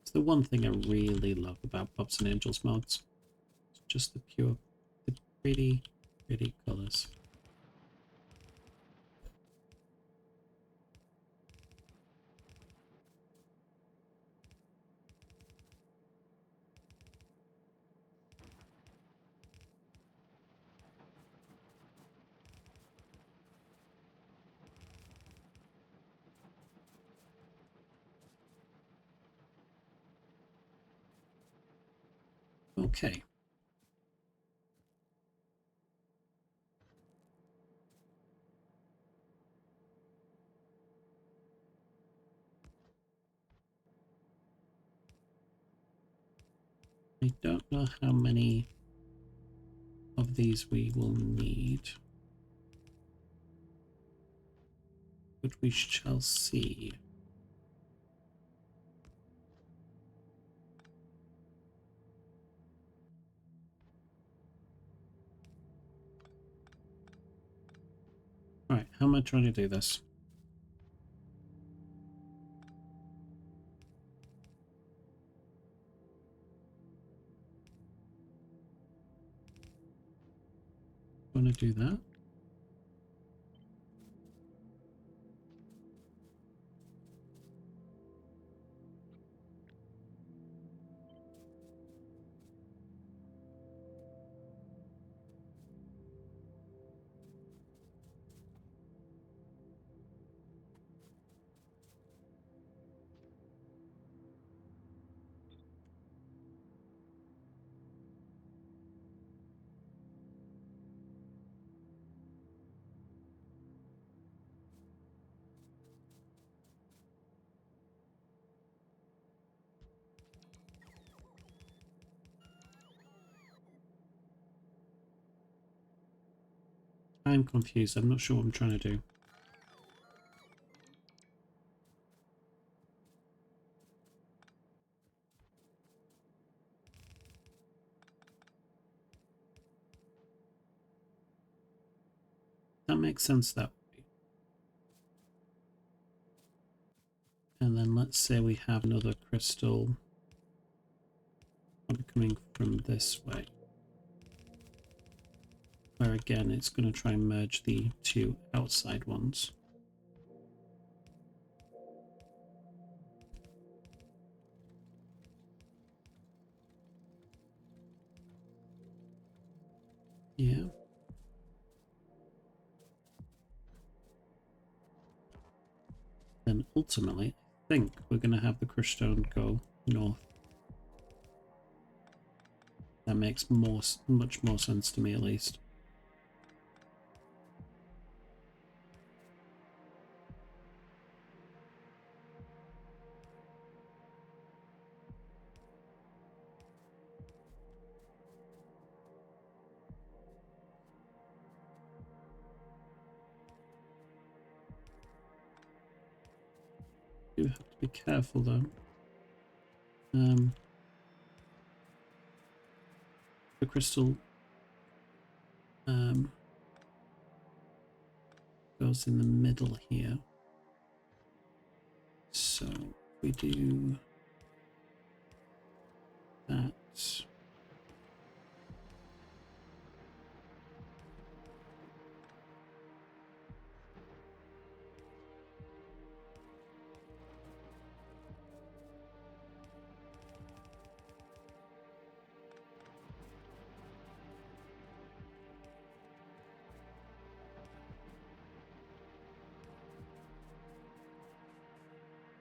It's the one thing I really love about Pops and Angels mods. It's just the pretty, pretty colors. Okay. I don't know how many of these we will need, but we shall see. Alright, how am I trying to do this? Want to do that? I'm confused. I'm not sure what I'm trying to do. That makes sense that way. And then let's say we have another crystal coming from this way, where again it's going to try and merge the two outside ones. Yeah. Then ultimately, I think we're going to have the crush stone go north. That makes much more sense to me, at least. You have to be careful though. The crystal goes in the middle here. So we do that.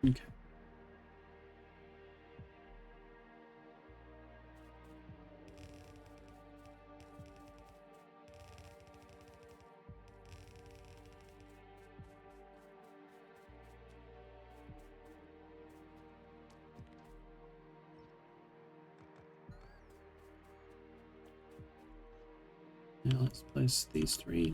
Okay. Now let's place these three.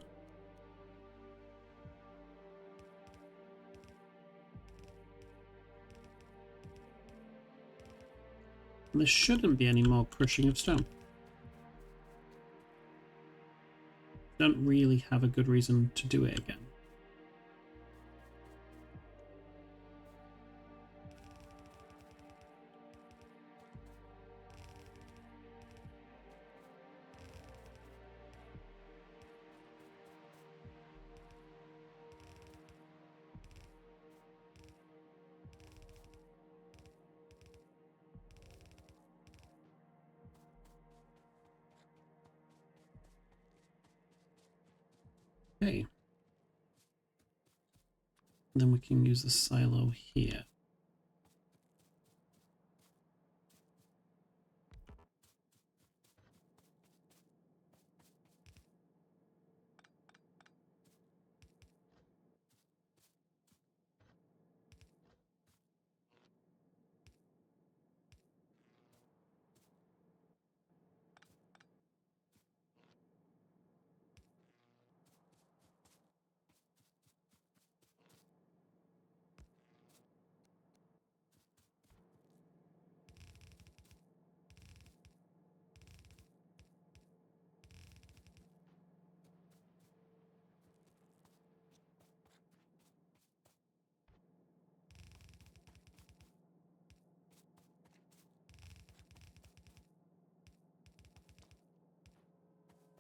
And there shouldn't be any more crushing of stone. Don't really have a good reason to do it again. Okay. Then we can use the silo here.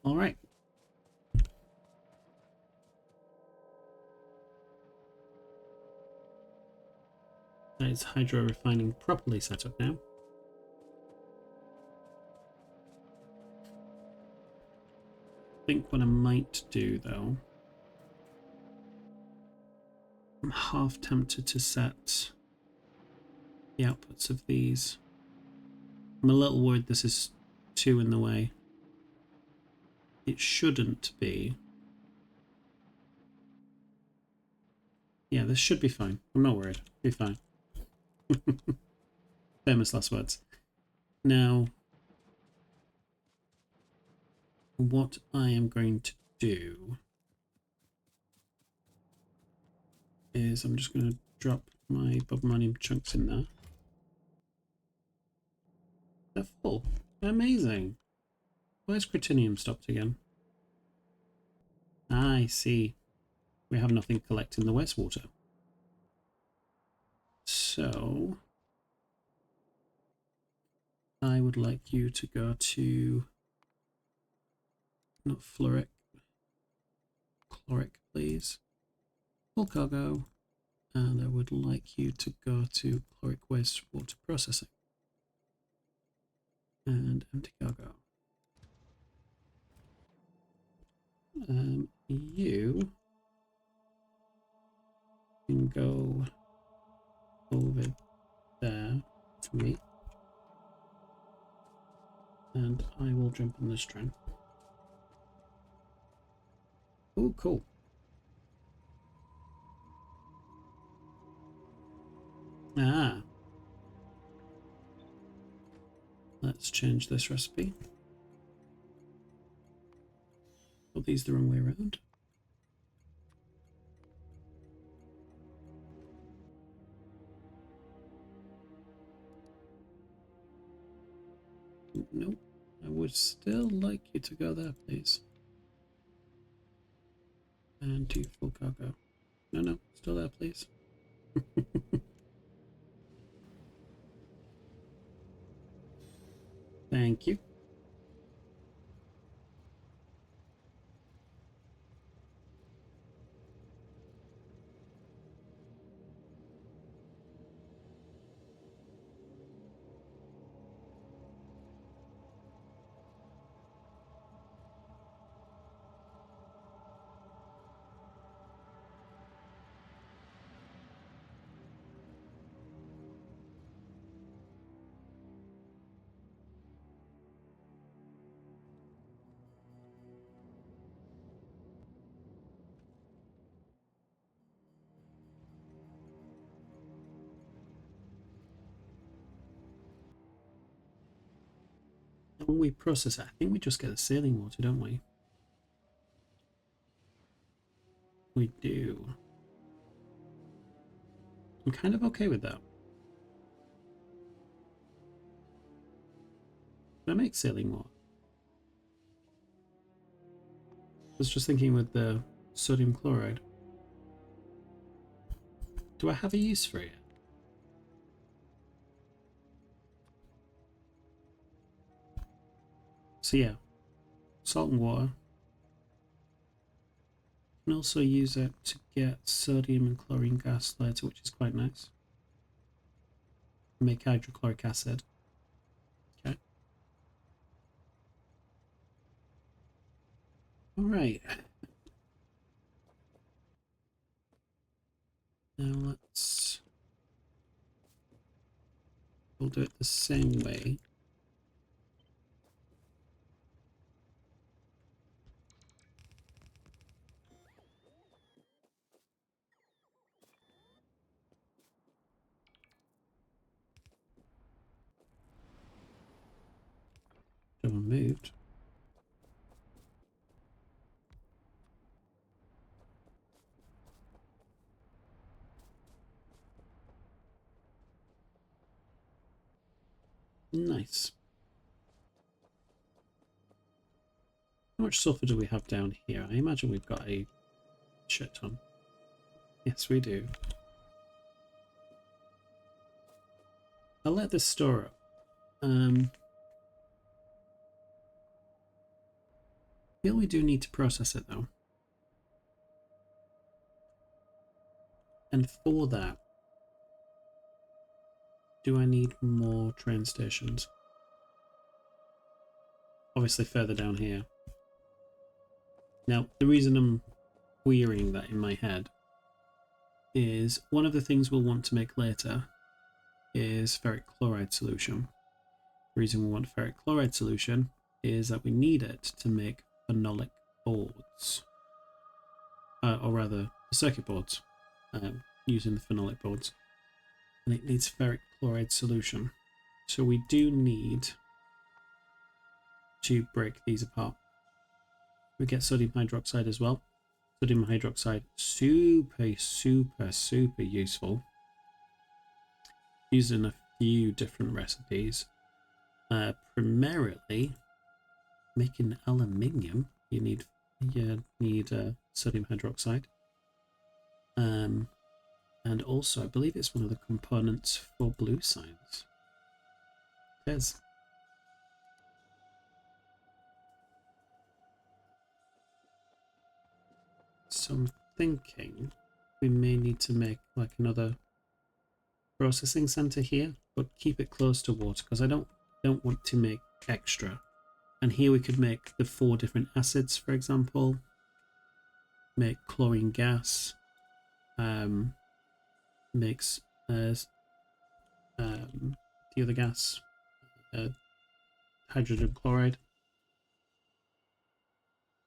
All right. That is hydro refining properly set up now. I think what I might do though, I'm half tempted to set the outputs of these. I'm a little worried this is too in the way. It shouldn't be. Yeah, this should be fine. I'm not worried. Be fine. Famous last words. Now, what I am going to do is I'm just going to drop my bobomanium chunks in there. They're full. Amazing. Where's Critinium stopped again? I see. We have nothing collecting the wastewater. So I would like you to go to, not fluoric, chloric, please. Full cargo. And I would like you to go to chloric wastewater processing. And empty cargo. You can go over there for me. And I will jump on this train. Oh, cool. Ah. Let's change this recipe. Put these the wrong way around. Nope. I would still like you to go there, please. And do full cargo. No, still there, please. Thank you. When we process it, I think we just get the saline water, don't we? We do. I'm kind of okay with that. Can I make saline water? I was just thinking with the sodium chloride. Do I have a use for it? So yeah, salt and water. You can also use it to get sodium and chlorine gas later, which is quite nice. Make hydrochloric acid. Okay. Alright. Now we'll do it the same way. Someone moved. Nice. How much sulfur do we have down here? I imagine we've got a shit ton. Yes, we do. I'll let this store up. I feel we do need to process it though. And for that, do I need more train stations? Obviously further down here. Now, the reason I'm querying that in my head is one of the things we'll want to make later is ferric chloride solution. The reason we want ferric chloride solution is that we need it to make phenolic boards. Or rather, the circuit boards, using the phenolic boards. And it needs ferric chloride solution. So we do need to break these apart. We get sodium hydroxide as well. Sodium hydroxide, super useful. Used in a few different recipes. Primarily, making aluminium, you need sodium hydroxide. And also, I believe it's one of the components for blue signs. It is. So I'm thinking we may need to make like another processing center here, but keep it close to water because I don't want to make extra. And here we could make the 4 different acids, for example. Make chlorine gas. Makes the other gas, hydrogen chloride.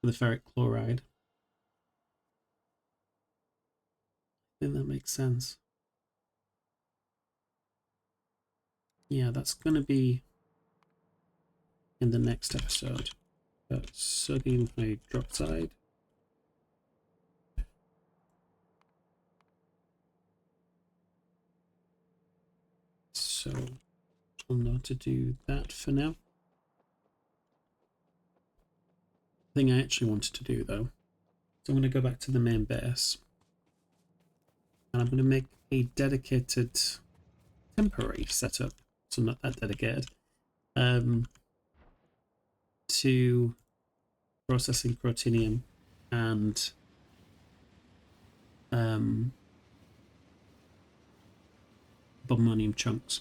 The ferric chloride. I think that makes sense. Yeah, that's going to be in the next episode. Sodium hydroxide. So I'll know to do that for now. The thing I actually wanted to do though, so I'm going to go back to the main base and I'm going to make a dedicated temporary setup, so not that dedicated, to processing protinium and ammonium chunks.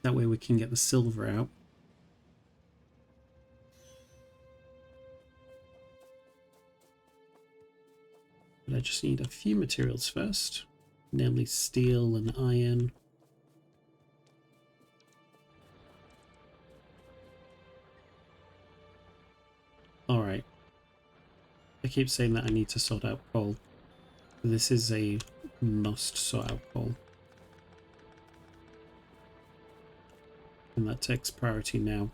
That way we can get the silver out. But I just need a few materials first, namely steel and iron. Alright. I keep saying that I need to sort out coal. This is a must sort out coal. And that takes priority now.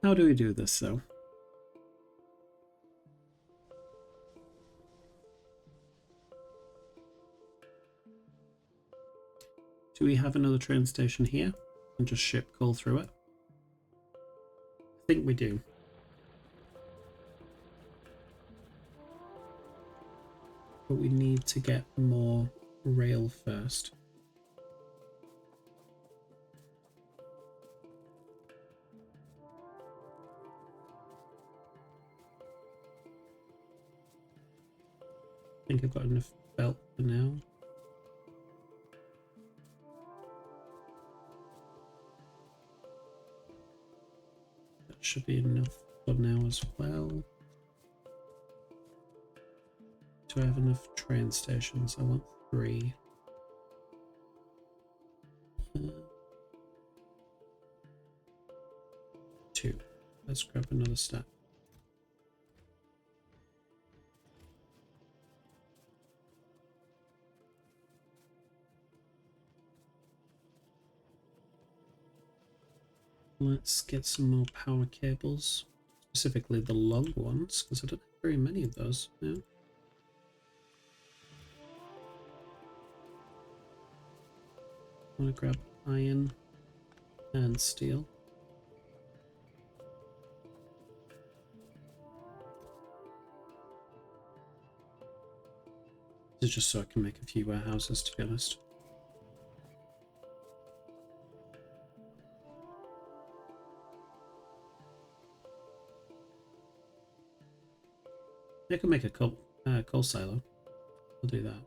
How do we do this though? Do we have another train station here and just ship coal through it? I think we do. But we need to get more rail first. I think I've got enough belt for now. That should be enough for now as well. Do I have enough train stations? I want 3. 2. Let's grab another stack. Let's get some more power cables, specifically the long ones, because I don't have very many of those now. I want to grab iron and steel. This is just so I can make a few warehouses, to be honest. I can make a coal silo. I'll do that.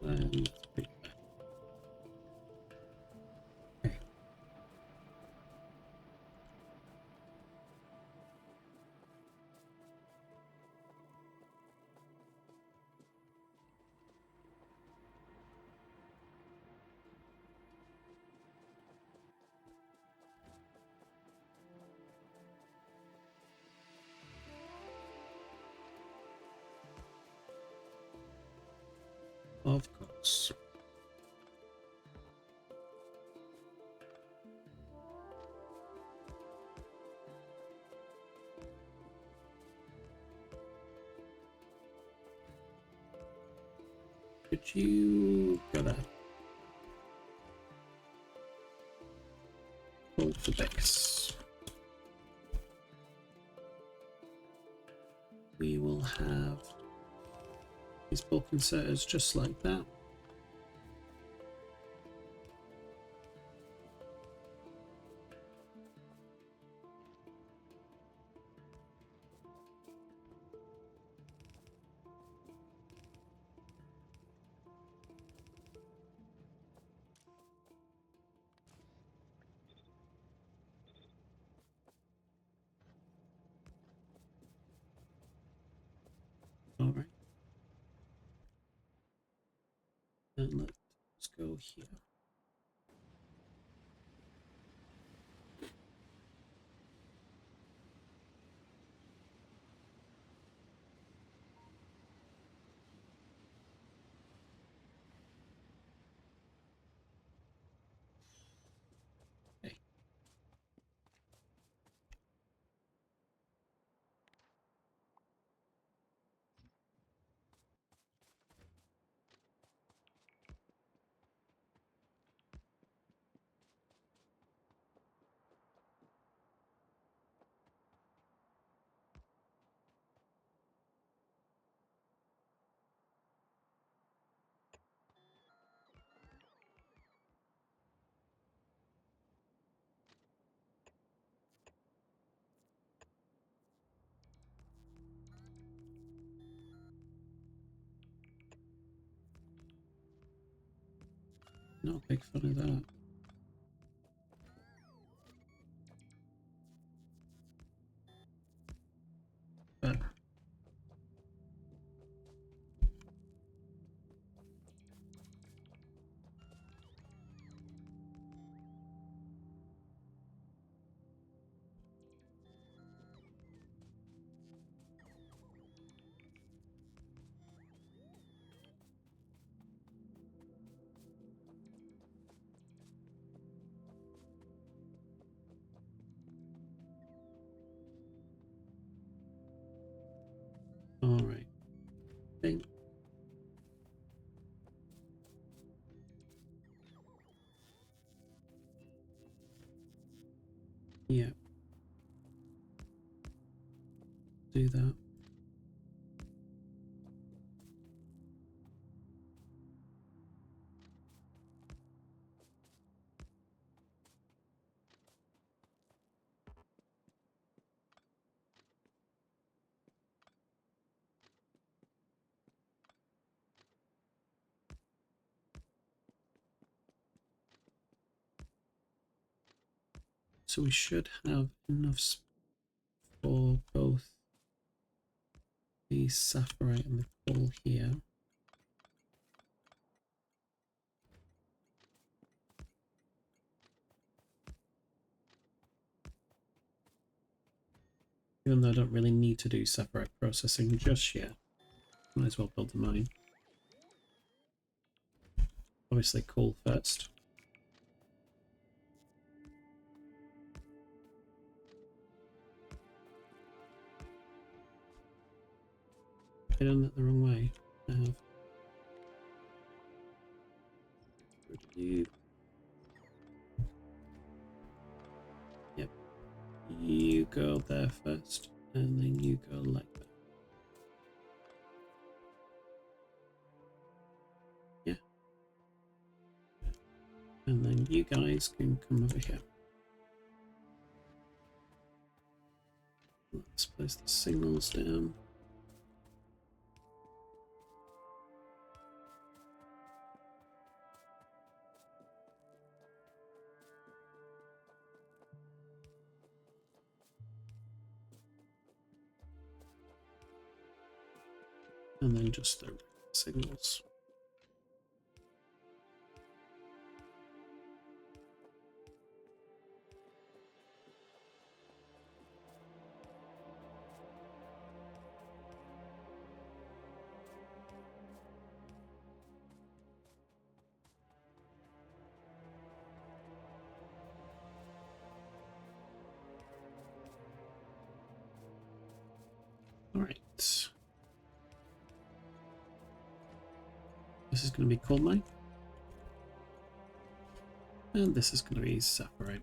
Okay. Of course. Could you go there? Hold the base. We will have these bulk inserters just like that. All right. And let's go here. Okay. Not a big fan of that. But all right. Think. Yeah. Do that. So we should have enough for both the sapphire and the coal here. Even though I don't really need to do sapphire processing just yet. Might as well build the mine. Obviously coal first. I done that the wrong way. I have. You. Yep. You go there first, and then you go like that. Yeah. And then you guys can come over here. Let's place the signals down. And then just the signals. This is going to be coal mine. And this is going to be sapphire.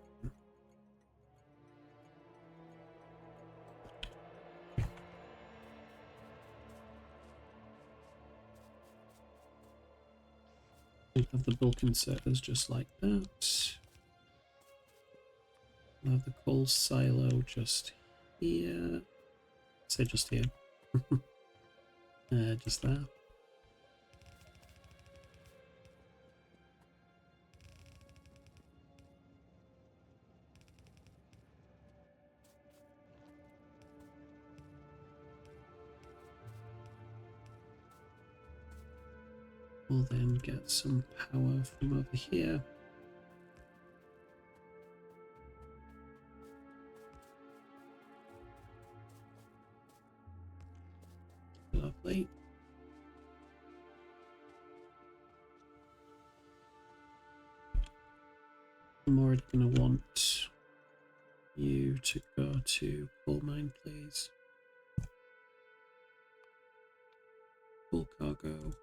We have the bulk inserters just like that. We'll have the coal silo just here. Say just here. Just there. We'll then get some power from over here. Lovely. I'm already going to want you to go to coal mine, please. Full cargo.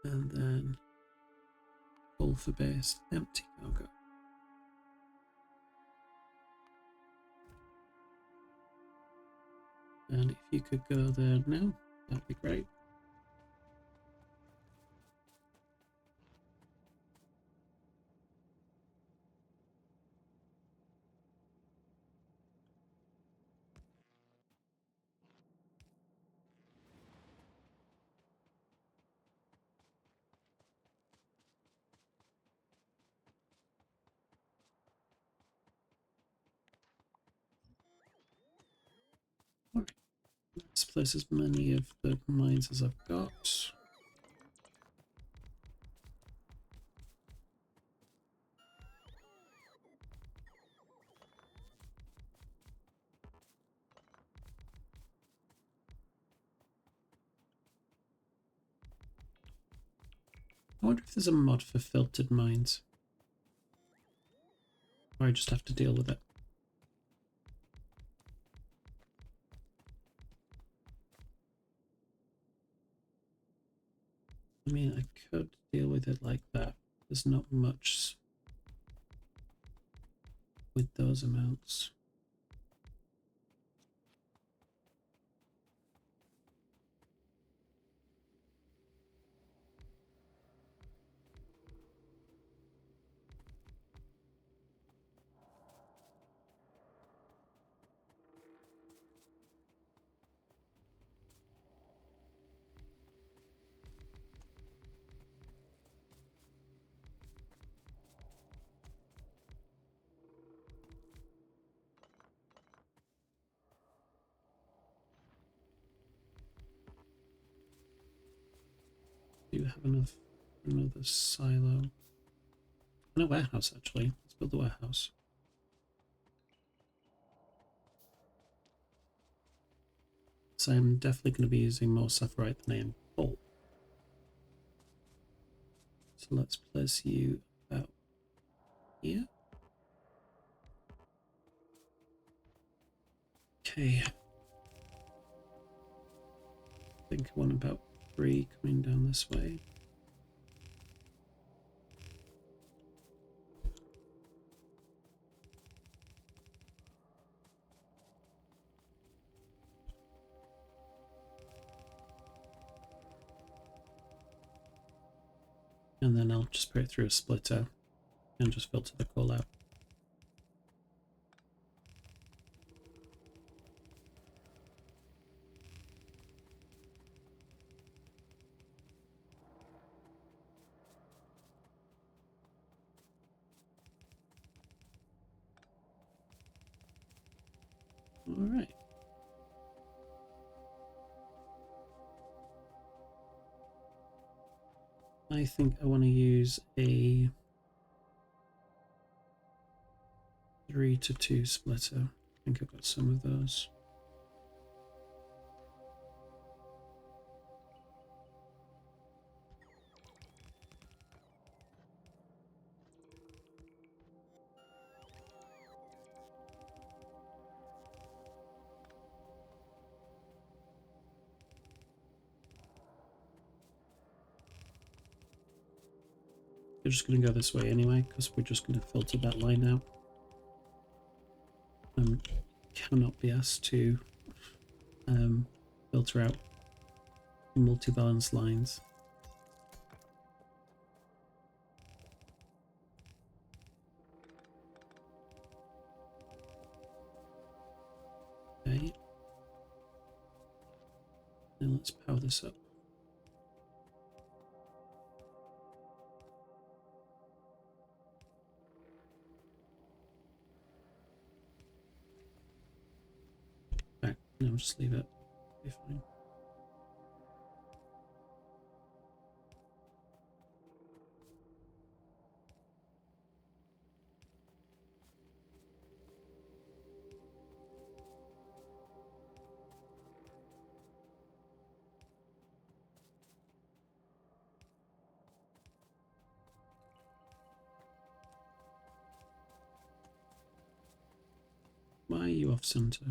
And then full for base, empty cargo. And if you could go there now, that'd be great. Alright, let's place as many of the mines as I've got. I wonder if there's a mod for filtered mines. Or I just have to deal with it. I mean, I could deal with it like that. There's not much with those amounts. Do you have enough for another silo? And a warehouse, actually. Let's build the warehouse. So I'm definitely going to be using more sapphirite than I am coal. So let's place you about here. Okay. I think I want about 3 coming down this way. And then I'll just put it through a splitter and just filter the coal out. All right. I think I want to use a 3-to-2 splitter. I think I've got some of those. We're just going to go this way anyway, because we're just going to filter that line out. Cannot be asked to filter out multi-valence lines. Okay. Now let's power this up. Back. No, just leave it. Be fine. Why are you off center?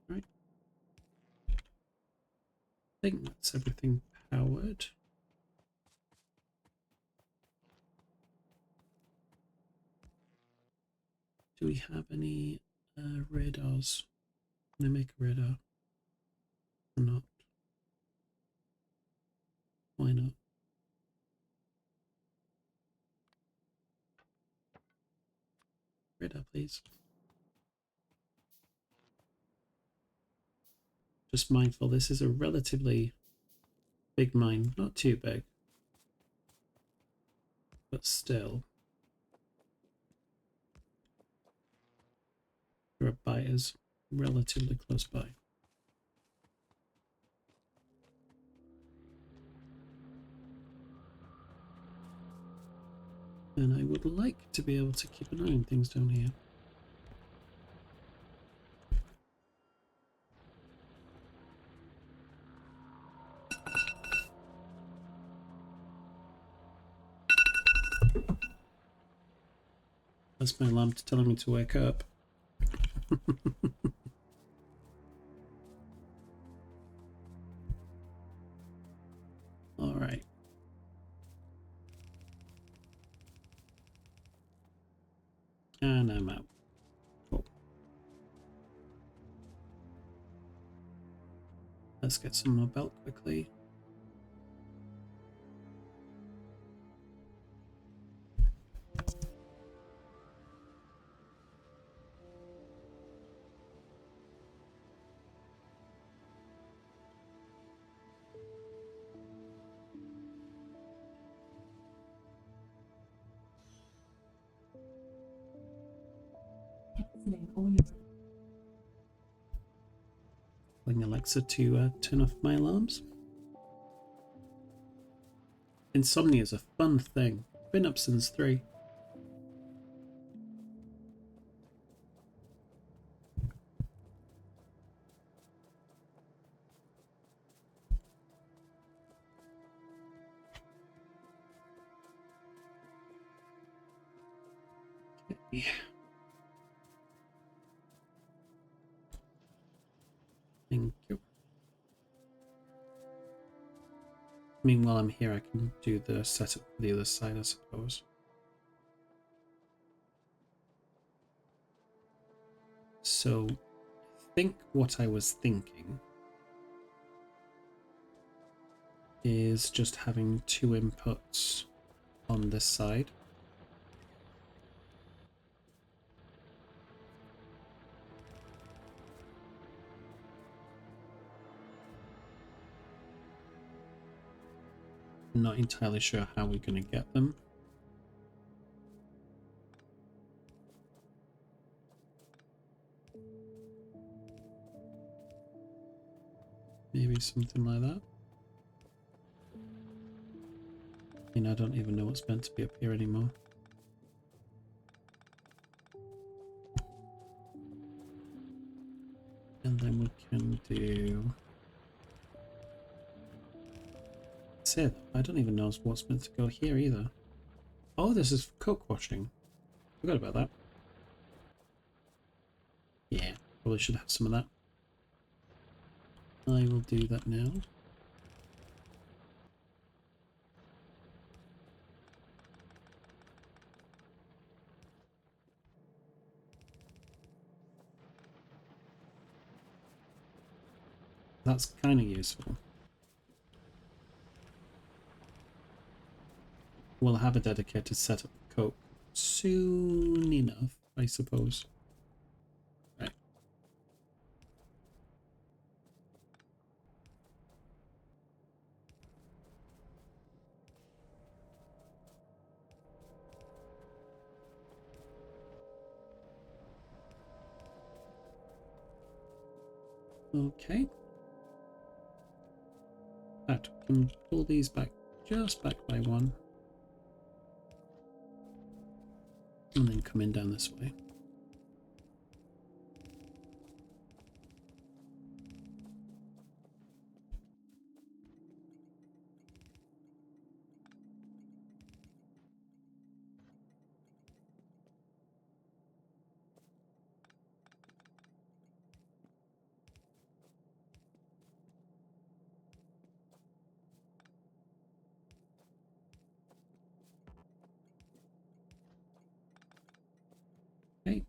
Right. I think that's everything powered. Do we have any radars? Can I make a radar? Or not? Why not? Radar, please. Just mindful, this is a relatively big mine. Not too big, but still. There are buyers relatively close by. And I would like to be able to keep an eye on things down here. That's my alarm telling me to wake up. All right. And I'm out. Cool. Let's get some more belt quickly. Telling Alexa to turn off my alarms. Insomnia is a fun thing. Been up since 3. Okay. Thank you. Meanwhile, I'm here. I can do the setup for the other side, I suppose. So, I think what I was thinking is just having 2 inputs on this side. I'm not entirely sure how we're going to get them. Maybe something like that. I don't even know what's meant to be up here anymore. And then we can do say that. I don't even know what's meant to go here either. Oh, this is coke washing. Forgot about that. Yeah, probably should have some of that. I will do that now. That's kind of useful. We'll have a dedicated setup for coke soon enough, I suppose. Right. Okay. In fact, we can pull these back just back by one. And then come in down this way. Okay.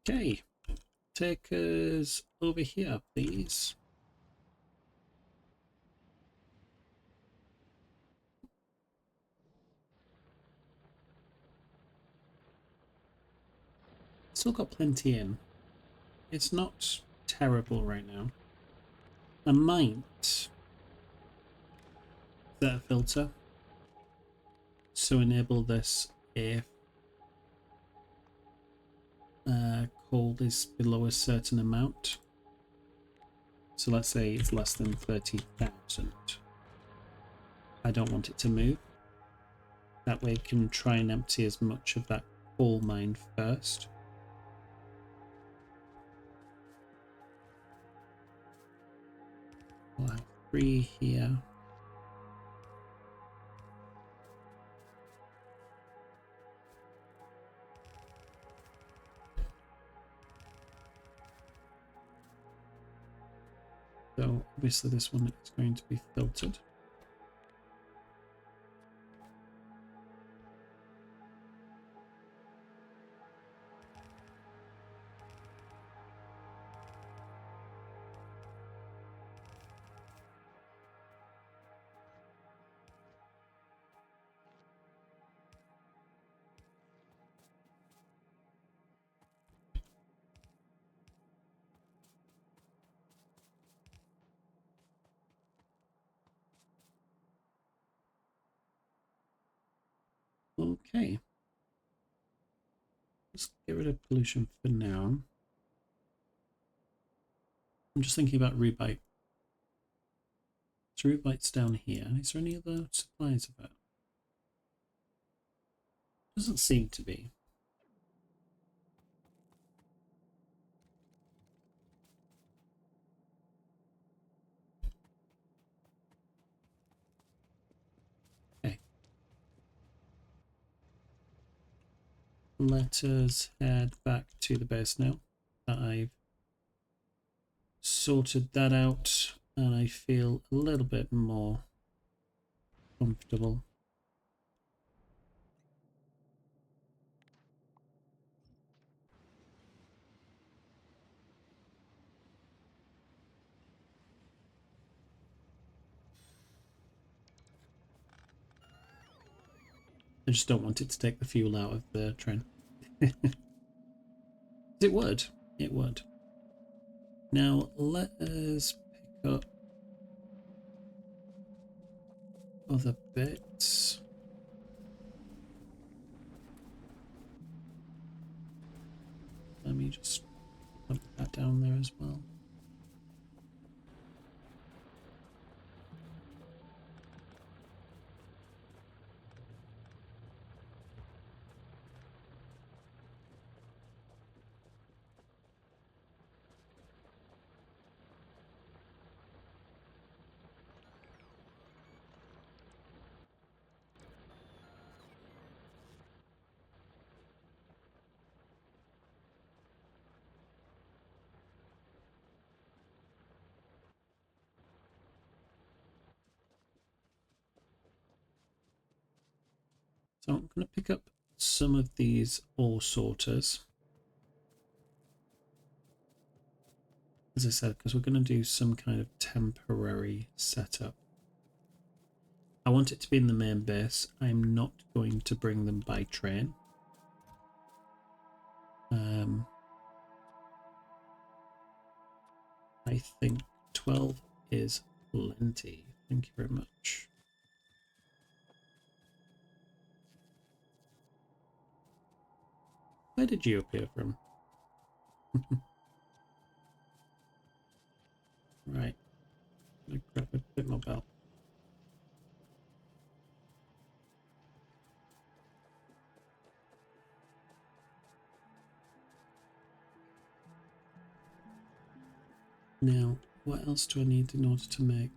Okay. Take us over here, please. Still got plenty in. It's not terrible right now. I might set a filter. So enable this if cold is below a certain amount. So let's say it's less than 30,000. I don't want it to move. That way it can try and empty as much of that coal mine first. We'll have 3 here. So obviously this one is going to be filtered. Okay. Let's get rid of pollution for now. I'm just thinking about rubite. So rubite's down here. Is there any other supplies of it? Doesn't seem to be. Okay. Let us head back to the base now that I've sorted that out and I feel a little bit more comfortable. I just don't want it to take the fuel out of the train. It would. It would. Now let us pick up other bits. Let me just put that down there as well. So I'm going to pick up some of these ore sorters. As I said, because we're going to do some kind of temporary setup. I want it to be in the main base. I'm not going to bring them by train. I think 12 is plenty. Thank you very much. Where did you appear from? Right. I'm going to grab a bit more belt. Now, what else do I need in order to make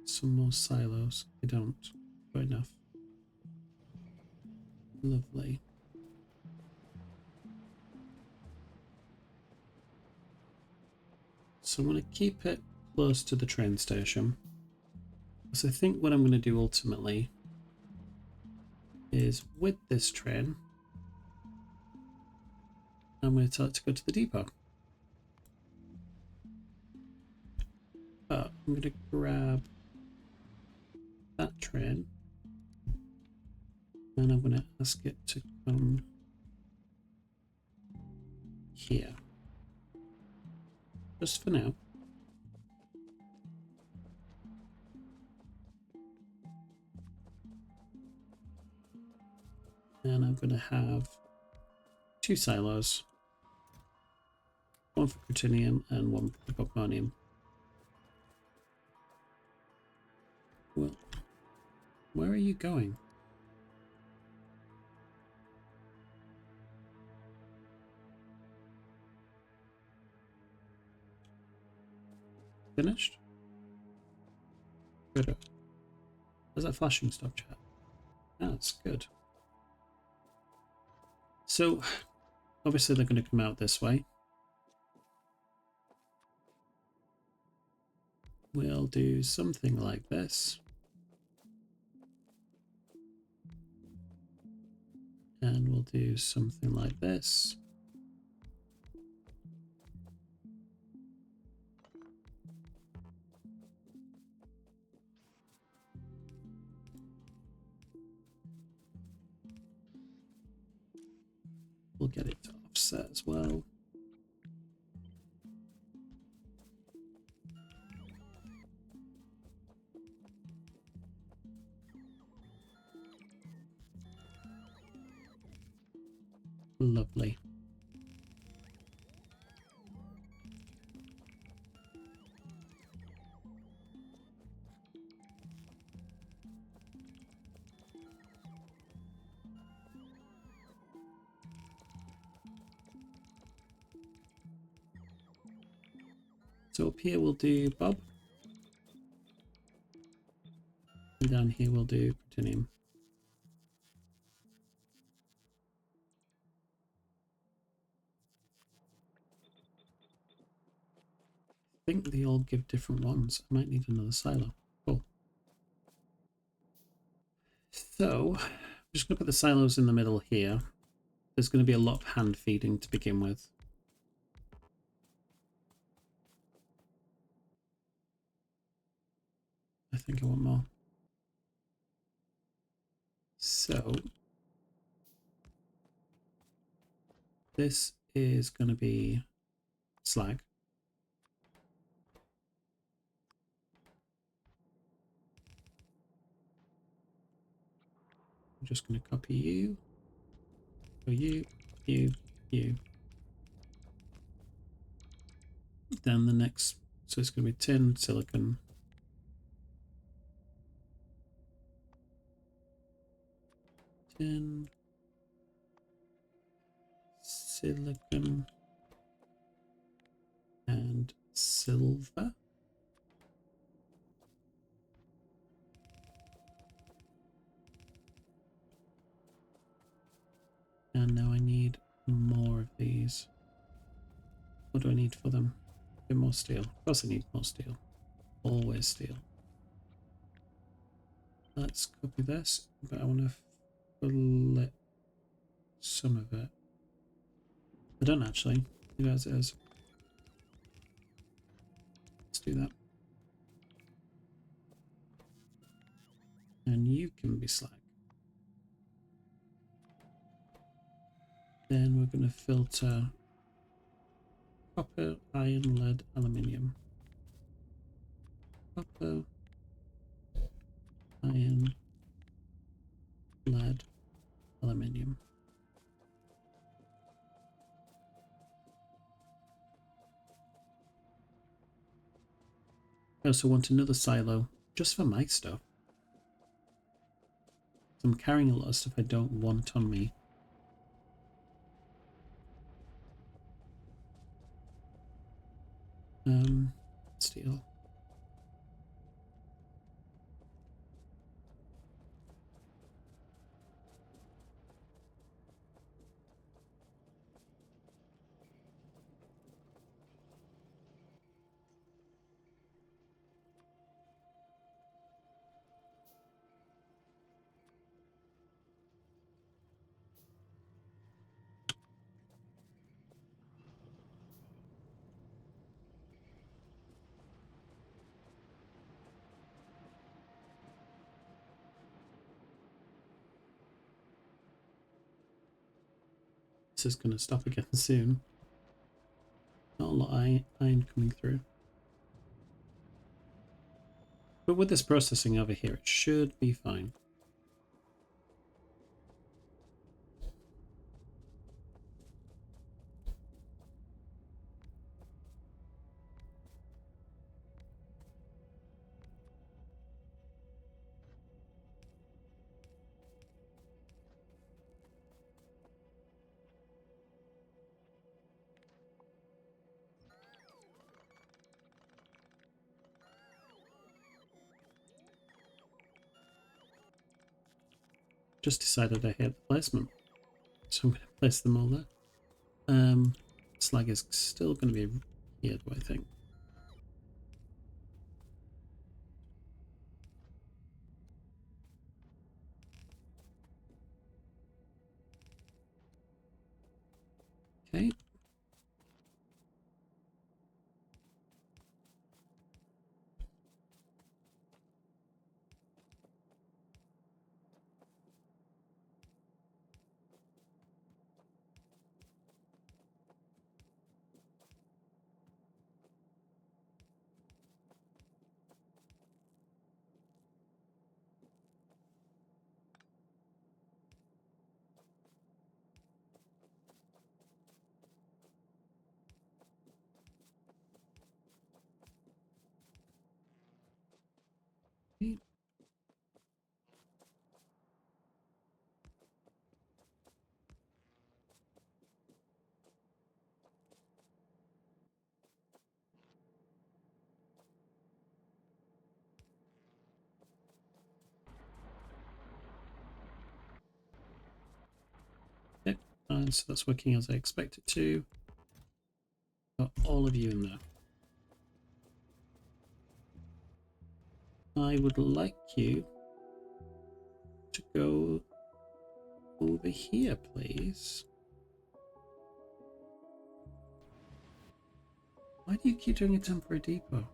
some more silos? I don't. Got enough. Lovely. So I'm going to keep it close to the train station. So I think what I'm going to do ultimately is with this train, I'm going to tell it to go to the depot. But I'm going to grab that train and I'm going to ask it to come here. Just for now. And I'm going to have 2 silos. One for Protinium and one for Boconium. Well, where are you going? Finished? Good. Does that flashing stop, chat? That's good. So, obviously they're going to come out this way. We'll do something like this. And we'll do something like this. We'll get it to offset as well. Lovely. So up here we'll do Bob. And down here we'll do Protinium. I think they all give different ones. I might need another silo. Cool. So, I'm just going to put the silos in the middle here. There's going to be a lot of hand feeding to begin with. I think I want more. So, this is going to be slag. I'm just going to copy you. So you. Then the next, so it's going to be tin, silicon. Tin. Silicon. And silver. And now I need more of these. What do I need for them? A bit more steel. Of course I need more steel. Always steel. Let's copy this, but I want to collect some of it. I don't actually. Leave it as it is. Let's do that. And you can be slag. Then we're going to filter copper, iron, lead, aluminium. Copper, iron, lead, aluminium. I also want another silo just for my stuff. I'm carrying a lot of stuff I don't want on me. Steel. This is going to stop again soon. Not a lot of iron coming through. But with this processing over here, it should be fine. Just decided I hate the placement, so I'm going to place them all there. Slag is still going to be here, do I think? Okay. Yep, and so that's working as I expect it to. Got all of you in there. I would like you to go over here, please. Why do you keep doing a temporary depot?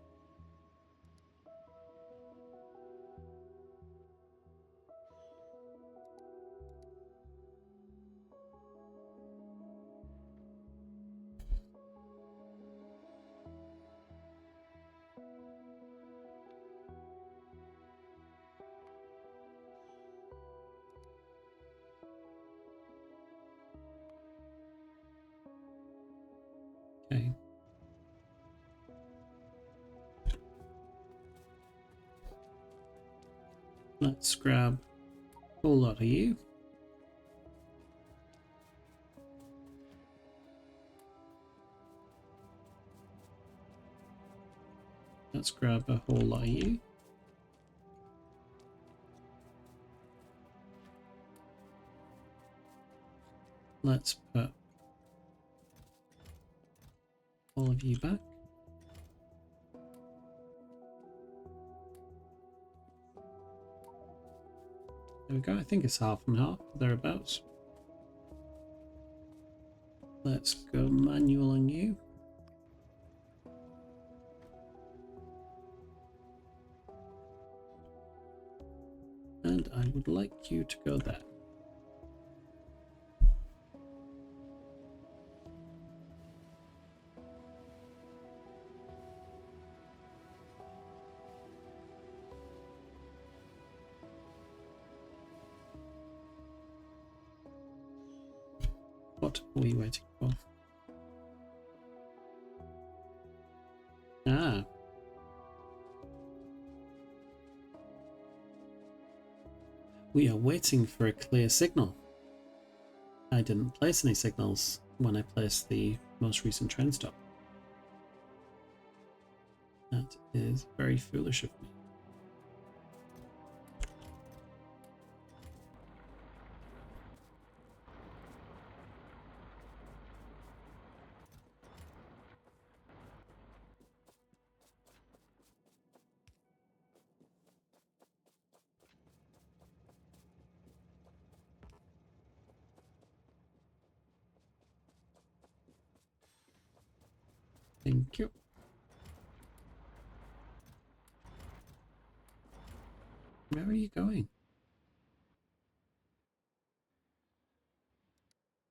Okay. Let's grab a whole lot of you. Let's grab a whole lot of you. Let's put all of you back. There we go. I think it's half and half, thereabouts. Let's go manual on you. And I would like you to go there. What are we waiting for? Ah. We are waiting for a clear signal. I didn't place any signals when I placed the most recent train stop. That is very foolish of me. Thank you. Where are you going?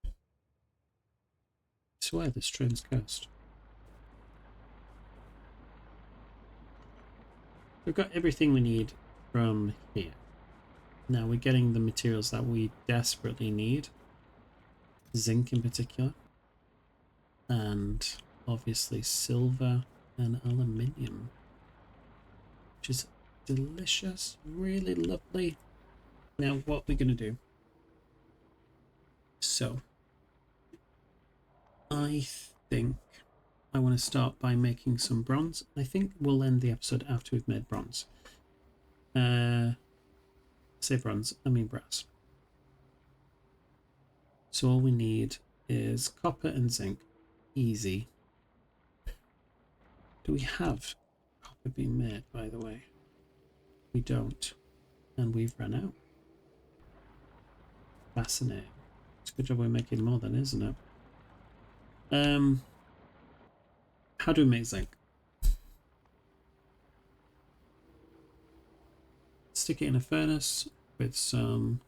I swear this train's cursed. We've got everything we need from here. Now we're getting the materials that we desperately need. Zinc in particular. And obviously silver and aluminium. Which is delicious, really lovely. Now what we're going to do. So, I think I want to start by making some bronze. I think we'll end the episode after we've made bronze. Say bronze, I mean brass. So all we need is copper and zinc. Easy. Do we have copper being made, by the way? We don't. And we've run out. Fascinating. It's a good job we're making more then, isn't it? How do we make zinc? Stick it in a furnace with some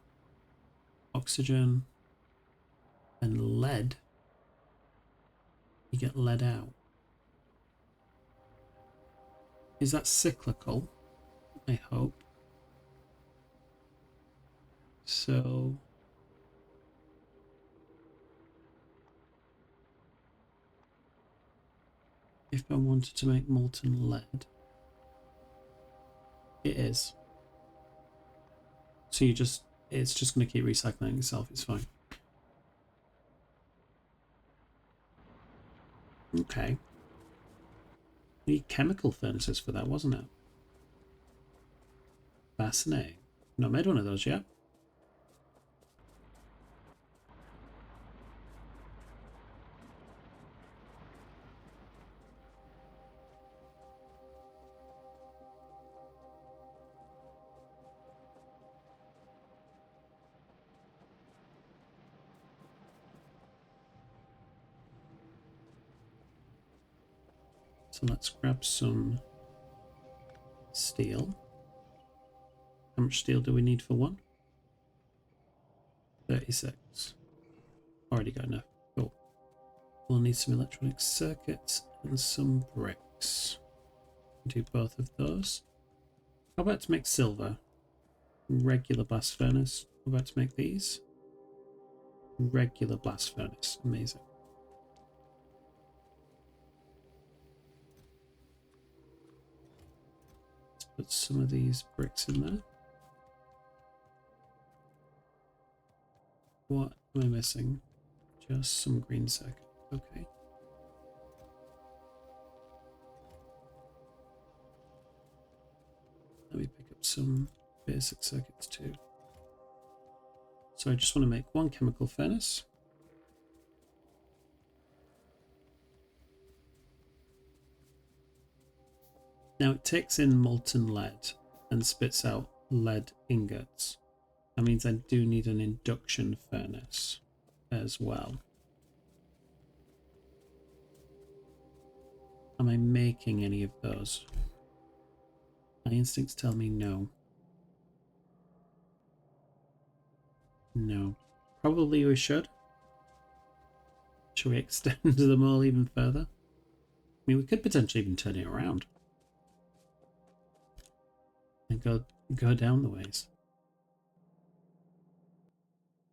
oxygen and lead. You get lead out. Is that cyclical? I hope. So if I wanted to make molten lead, it is. So it's just going to keep recycling itself. It's fine. Okay. We need chemical furnaces for that, wasn't it? Fascinating. Not made one of those yet. So let's grab some steel. How much steel do we need for one? 36. Already got enough. Cool. We'll need some electronic circuits and some bricks. Do both of those. How about to make silver? Regular blast furnace. How about to make these? Regular blast furnace. Amazing. Let's put some of these bricks in there. What am I missing? Just some green circuit. Okay. Let me pick up some basic circuits too. So I just want to make one chemical furnace. Now it takes in molten lead and spits out lead ingots. That means I do need an induction furnace as well. Am I making any of those? My instincts tell me no. No. Probably we should. Should we extend them all even further? I mean, we could potentially even turn it around. And go down the ways.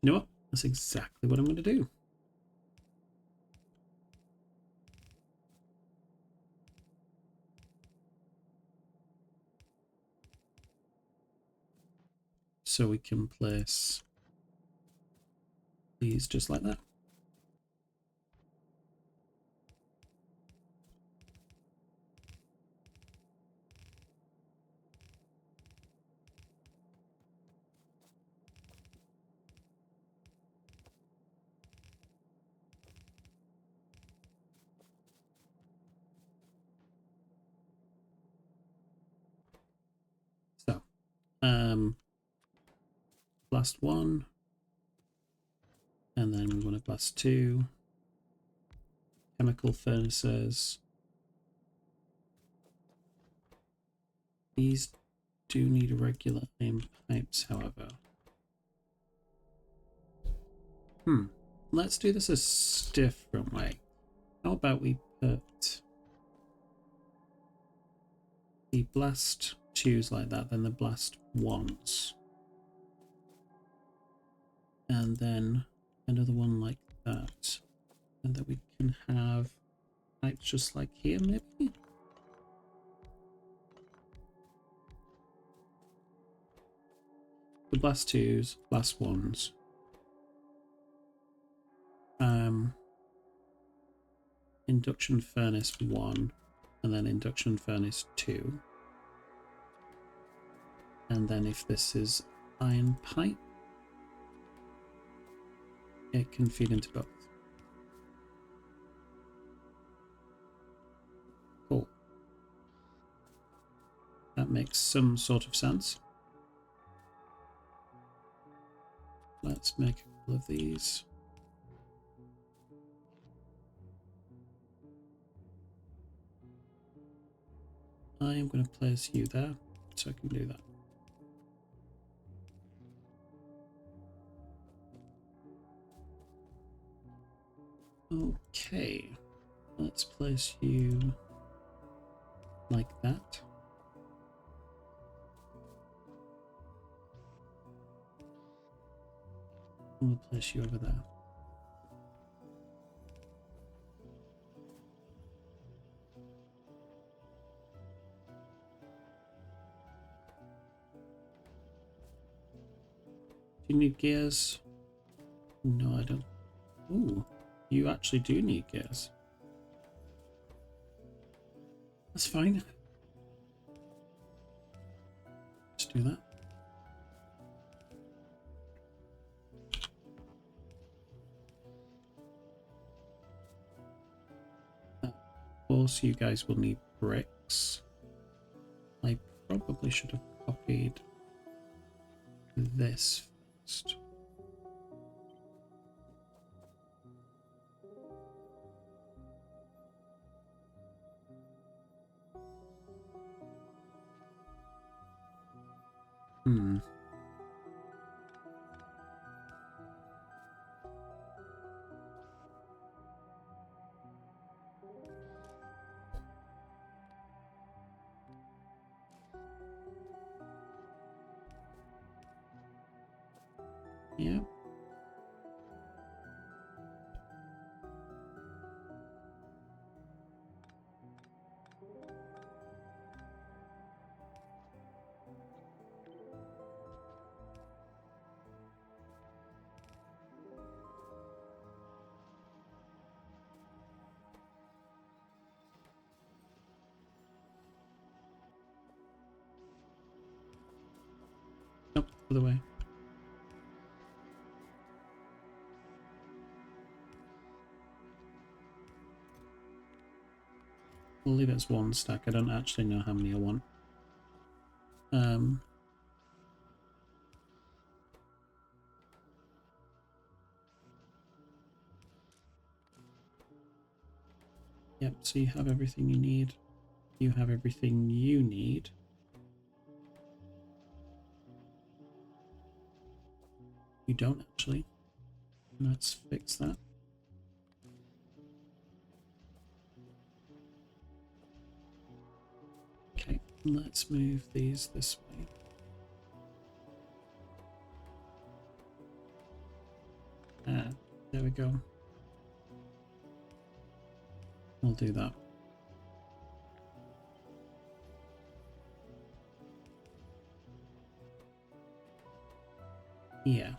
You know what? That's exactly what I'm going to do. So we can place these just like that. So, blast 1, and then we want to blast 2. Chemical furnaces. These do need regular iron pipes, however. Let's do this a different way. How about we put the blast 2s like that, then the blast 1s. And then another one like that. And then we can have pipes just like here, maybe? The blast 2s, blast 1s. Induction furnace 1, and then induction furnace 2. And then if this is iron pipe, it can feed into both. Cool. That makes some sort of sense. Let's make a couple of these. I am going to place you there, so I can do that. Okay, let's place you like that. And we'll place you over there. Do you need gears? No, I don't. Ooh, you actually do need gears. That's fine. Let's do that. Of course, you guys will need bricks. I probably should have copied this first. Yeah. Nope, other way. We'll leave it as one stack. I don't actually know how many I want. Yep, so you have everything you need. You have everything you need. You don't actually. Let's fix that. Okay, let's move these this way. Ah, there we go. We'll do that. Yeah.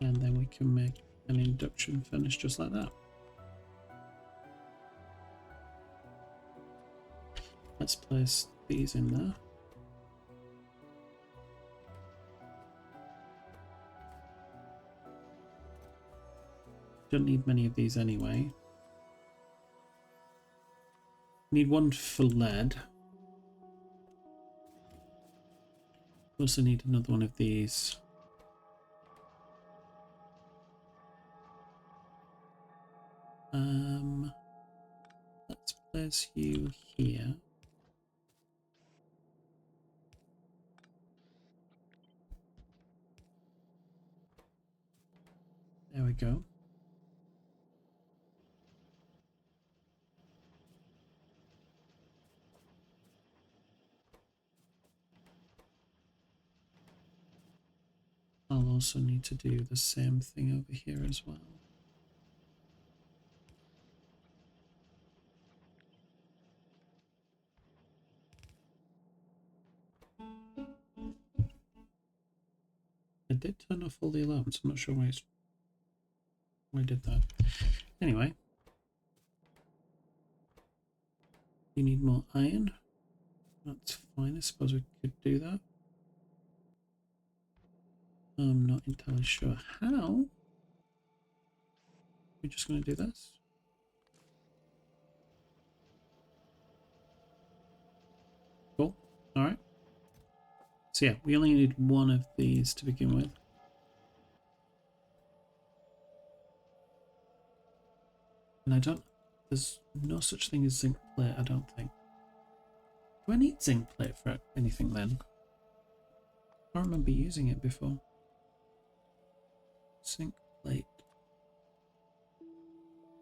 And then we can make an induction furnace just like that. Let's place these in there. Don't need many of these anyway. Need one for lead. Also need another one of these. Let's place you here. There we go. I'll also need to do the same thing over here as well. I did turn off all the alarms. I'm not sure why I did that. Anyway. You need more iron. That's fine. I suppose we could do that. I'm not entirely sure how. We're just going to do this. Cool. All right. So yeah, we only need one of these to begin with. And there's no such thing as zinc plate, I don't think. Do I need zinc plate for anything then? I don't remember using it before. Zinc plate.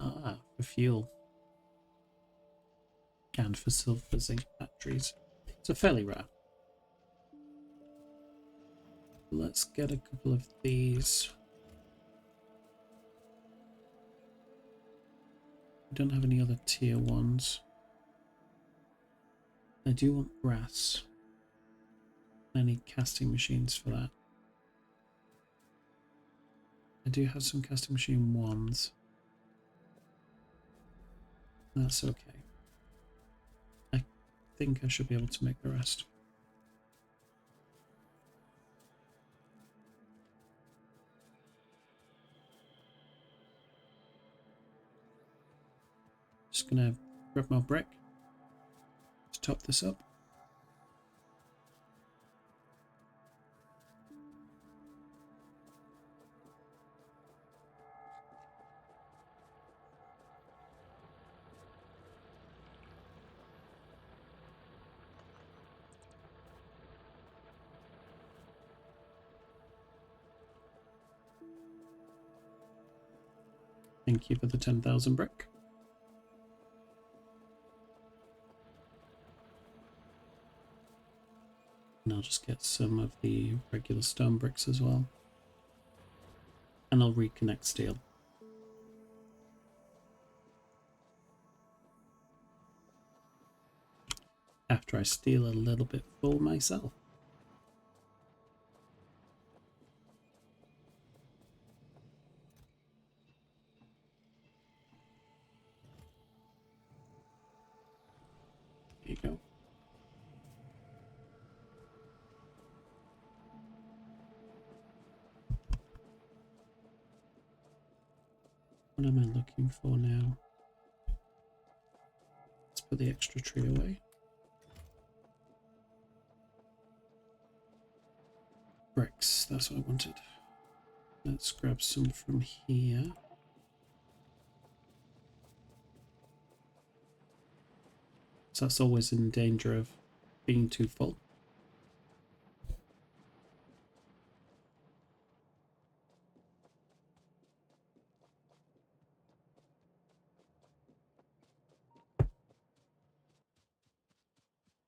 Ah, for fuel. And for silver zinc batteries. So fairly rare. Let's get a couple of these. We don't have any other tier ones. I do want brass. I need casting machines for that. I do have some casting machine ones. That's okay. I think I should be able to make the rest. Just gonna grab my brick to top this up. Thank you for the 10,000 brick. And I'll just get some of the regular stone bricks as well. And I'll reconnect steel. After I steal a little bit for myself. There you go. What am I looking for now? Let's put the extra tree away. bricks, that's what I wanted. Let's grab some from here. So that's always in danger of being too full.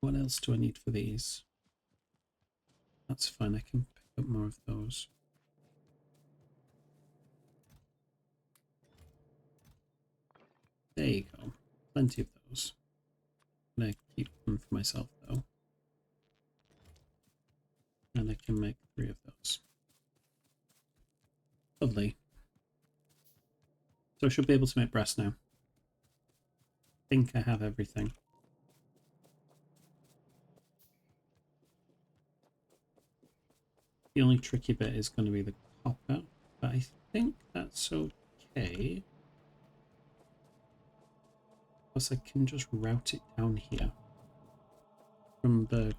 What else do I need for these? That's fine, I can pick up more of those. There you go. Plenty of those. I'm going to keep one for myself though. And I can make 3 of those. Lovely. So I should be able to make brass now. I think I have everything. The only tricky bit is going to be the copper, but I think that's okay. Plus I can just route it down here from the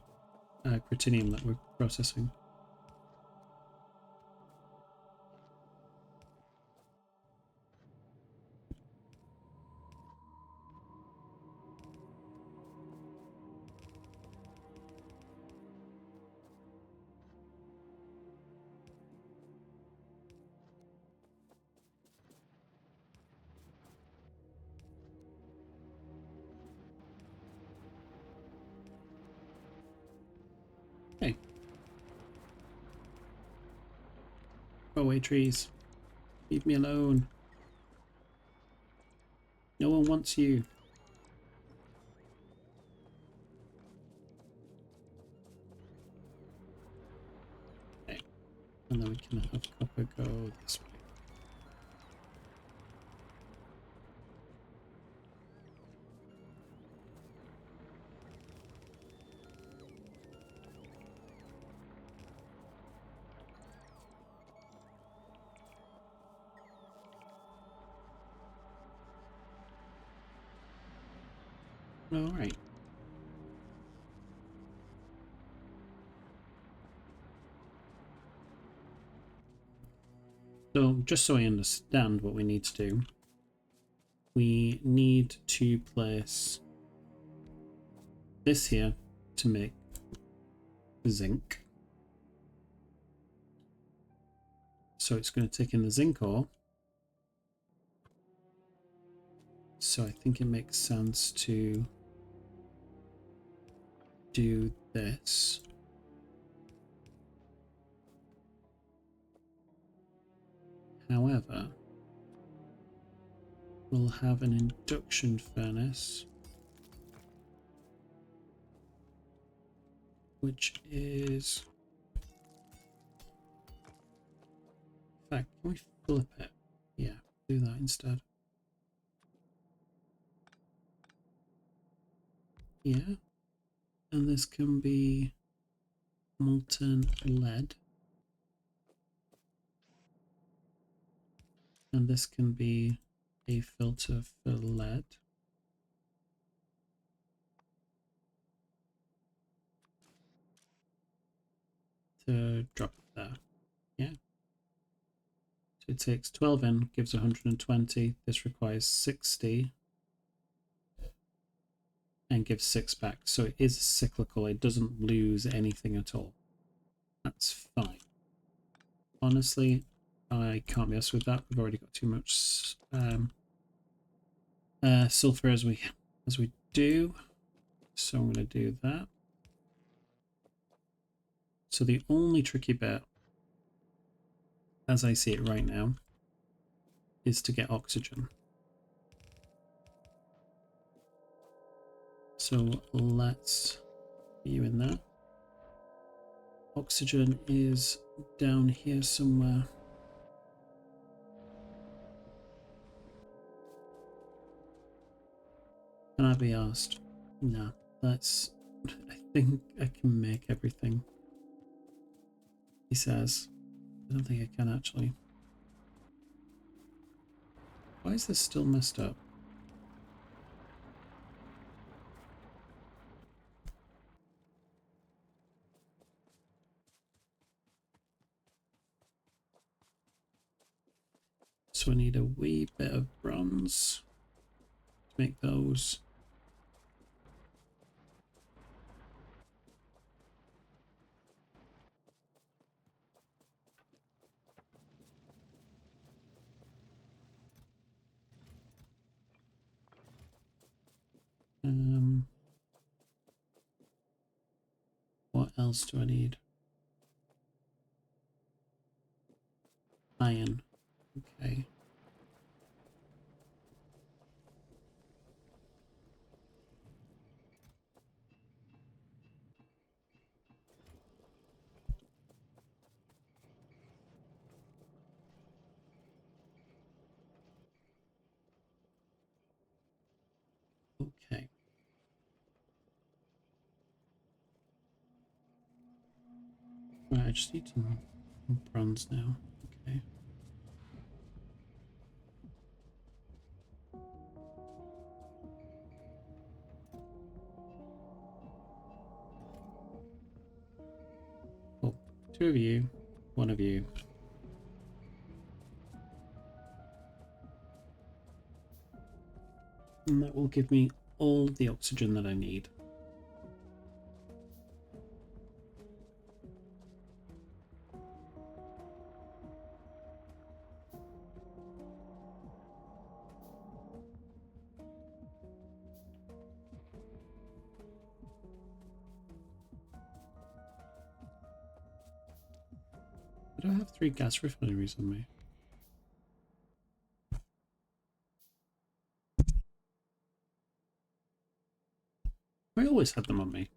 critinium that we're processing. Hey. Go away, trees. Leave me alone. No one wants you. Okay. And then we can have copper go this way. All right. So just so I understand what we need to do, we need to place this here to make zinc. So it's going to take in the zinc ore. So I think it makes sense to do this. However, we'll have an induction furnace, which is... In fact, can we flip it? Yeah, do that instead. Yeah, and this can be molten lead. And this can be a filter for lead. To drop it there. Yeah. So it takes 12 in, gives 120. This requires 60 and gives 6 back. So it is cyclical. It doesn't lose anything at all. That's fine. Honestly, I can't mess with that. We've already got too much sulfur as we do. So I'm going to do that. So the only tricky bit, as I see it right now, is to get oxygen. So let's get you in there. Oxygen is down here somewhere. Can I be asked? No, let's... I think I can make everything. He says. I don't think I can actually. Why is this still messed up? So I need a wee bit of bronze to make those. What else do I need? Iron. Okay. Okay. Right, I just need some bronze now. Okay. Well, 2 of you, 1 of you. And that will give me all the oxygen that I need. I don't have 3 gas refineries on me. I always had them on me.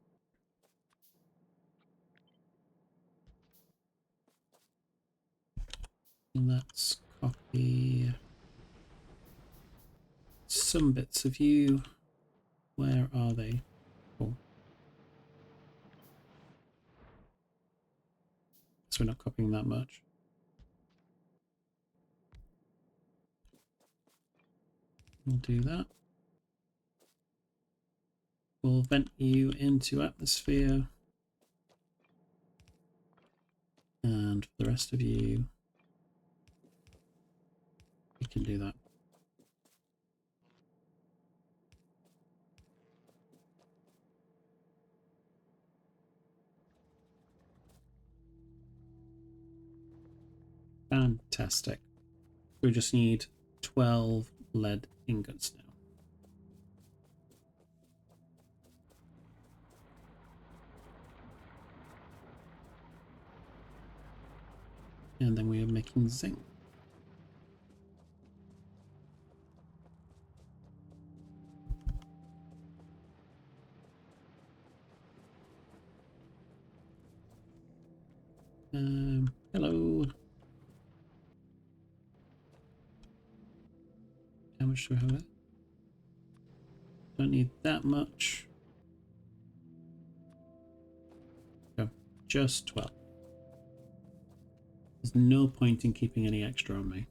Let's copy some bits of you. Where are they? Oh. So we're not copying that much. We'll do that. We'll vent you into atmosphere. And for the rest of you, we can do that. Fantastic. We just need 12 lead ingots now. And then we are making zinc. Hello. How much do I have it? Don't need that much. Oh, just 12. There's no point in keeping any extra on me.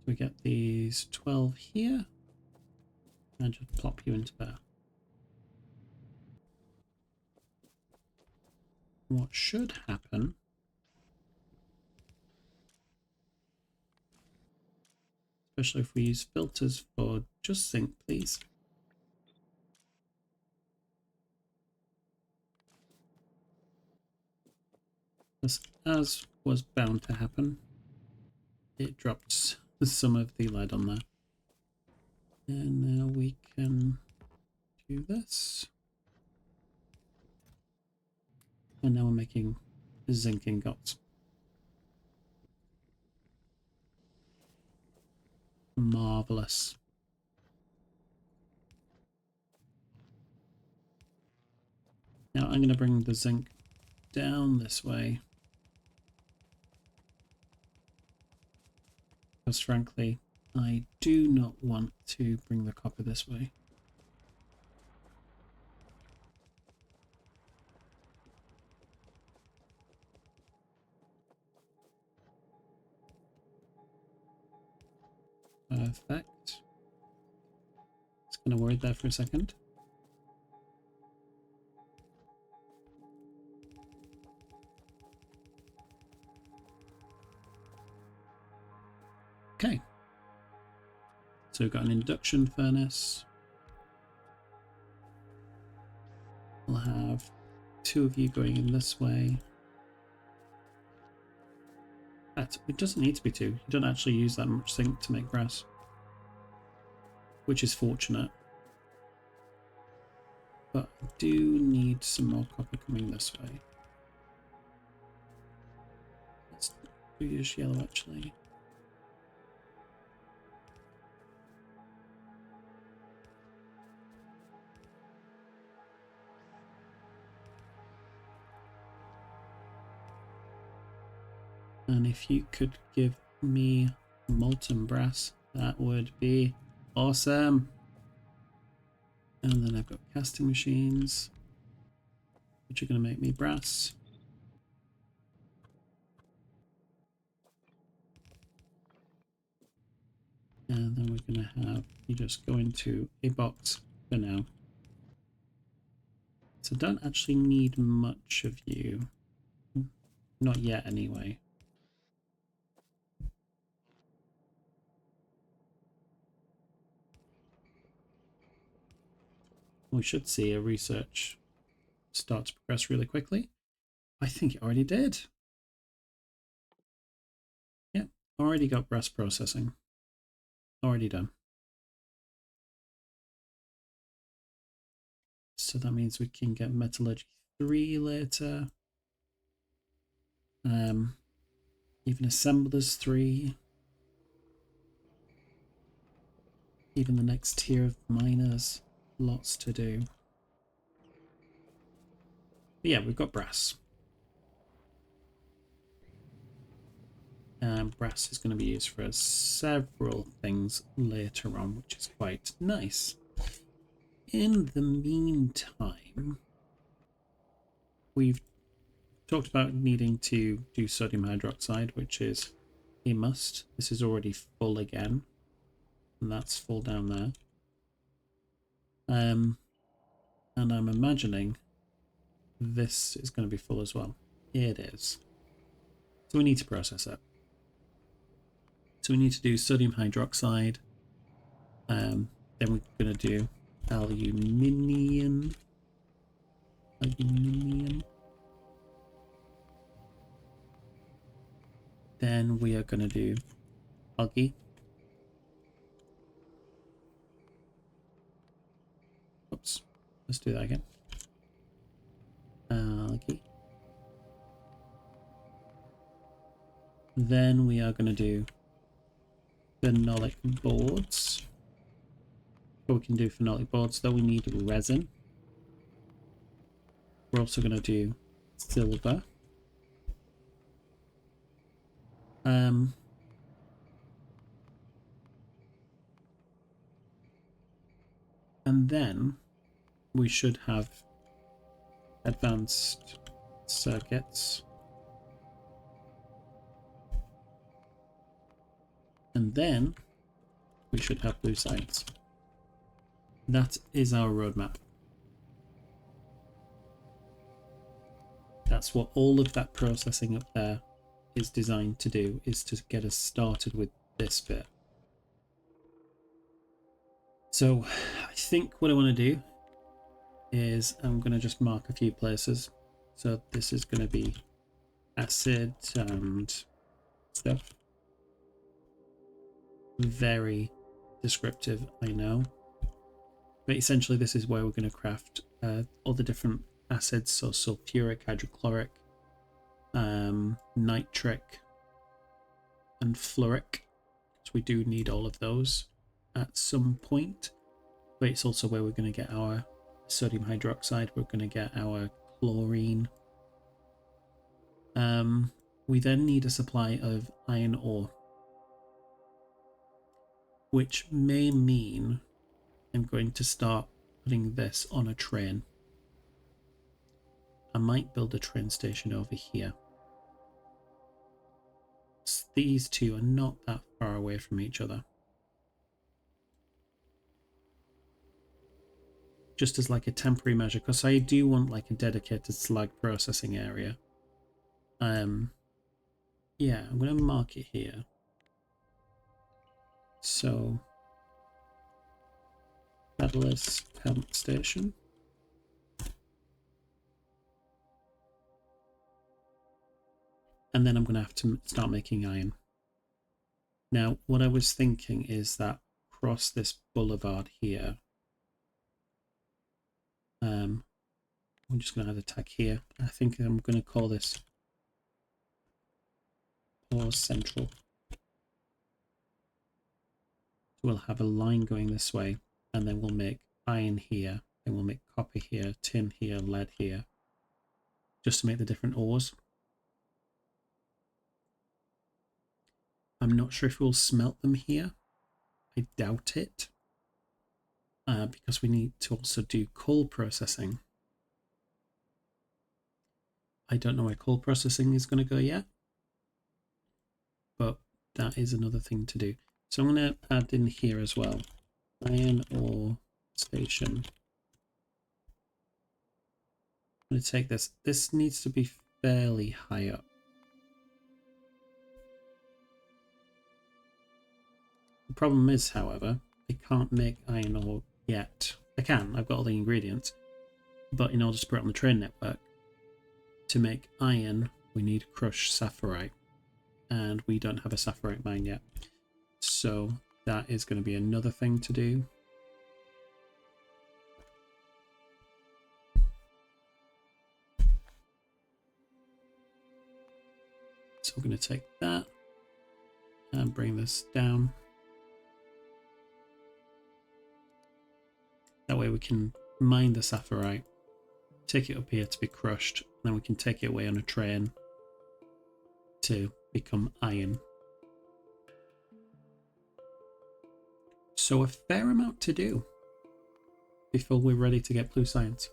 We get these 12 here and just plop you into there. What should happen especially if we use filters for just zinc, please. As was bound to happen, it dropped some of the lead on there. And now we can do this. And now we're making zinc ingots. Marvelous. Now I'm going to bring the zinc down this way. Because frankly, I do not want to bring the copper this way. Perfect. Just kind of worried there for a second. Okay. So we've got an induction furnace. We'll have 2 of you going in this way. It doesn't need to be 2. You don't actually use that much zinc to make brass, which is fortunate. But I do need some more copper coming this way. Let's do use yellow actually. And if you could give me molten brass, that would be awesome. And then I've got casting machines, which are going to make me brass. And then we're going to have you just go into a box for now. So don't actually need much of you. Not yet anyway. We should see a research start to progress really quickly. I think it already did. Yeah, already got brass processing. Already done. So that means we can get metallurgy 3 later. Even assemblers 3. Even the next tier of miners. Lots to do. But yeah, we've got brass. Brass is going to be used for several things later on, which is quite nice. In the meantime, we've talked about needing to do sodium hydroxide, which is a must. This is already full again, and that's full down there. And I'm imagining this is going to be full as well. It is. So we need to process it. So we need to do sodium hydroxide. Then we're going to do aluminium. Then we are going to do algae. Oops. Let's do that again. Algae. Then we are going to do phenolic boards. What we can do phenolic boards, though, we need resin. We're also going to do silver. And then we should have advanced circuits. And then we should have blue science. That is our roadmap. That's what all of that processing up there is designed to do, is to get us started with this bit. So I think what I want to do is I'm going to just mark a few places. So this is going to be acid and stuff. Very descriptive, I know. But essentially this is where we're going to craft all the different acids, so sulfuric, hydrochloric, nitric, and fluoric. So we do need all of those at some point. But it's also where we're going to get our sodium hydroxide, we're going to get our chlorine. We then need a supply of iron ore, which may mean I'm going to start putting this on a train. I might build a train station over here. These two are not that far away from each other. just as like a temporary measure, because I do want like a dedicated slag processing area. Yeah, I'm going to mark it here. So, Catalyst Pump Station. And then I'm going to have to start making iron. Now, what I was thinking is that across this boulevard here, I'm just going to have a tag here. I think I'm going to call this Ore Central. So we'll have a line going this way, and then we'll make iron here, then we'll make copper here, tin here, lead here, just to make the different ores. I'm not sure if we'll smelt them here. I doubt it, because we need to also do coal processing. I don't know where coal processing is going to go yet, but that is another thing to do. So I'm going to add in here as well, iron ore station. I'm going to take this. This needs to be fairly high up. The problem is, however, I can't make iron ore yet. I can, I've got all the ingredients, but in order to put it on the train network, to make iron, we need crushed sapphirite, and we don't have a sapphirite mine yet. So that is going to be another thing to do. So we're going to take that and bring this down. That way we can mine the sapphirite, take it up here to be crushed, and then we can take it away on a train to become iron. So a fair amount to do before we're ready to get blue science.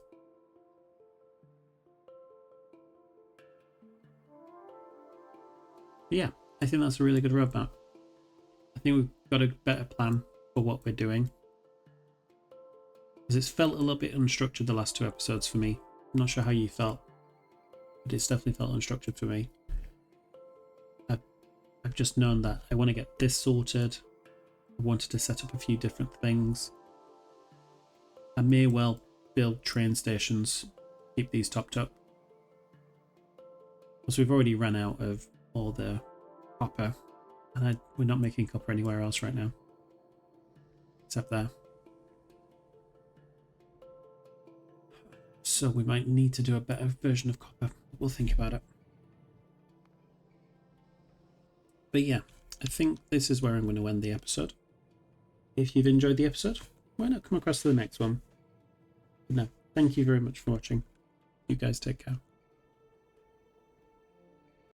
But yeah, I think that's a really good roadmap. I think we've got a better plan for what we're doing. Because it's felt a little bit unstructured the last 2 episodes for me. I'm not sure how you felt, but it's definitely felt unstructured for me. I've just known that I want to get this sorted. I wanted to set up a few different things. I may well build train stations, keep these topped up. Because we've already run out of all the copper, and we're not making copper anywhere else right now, except there. So we might need to do a better version of copper. We'll think about it. But yeah, I think this is where I'm going to end the episode. If you've enjoyed the episode, why not come across to the next one? But no, thank you very much for watching. You guys take care.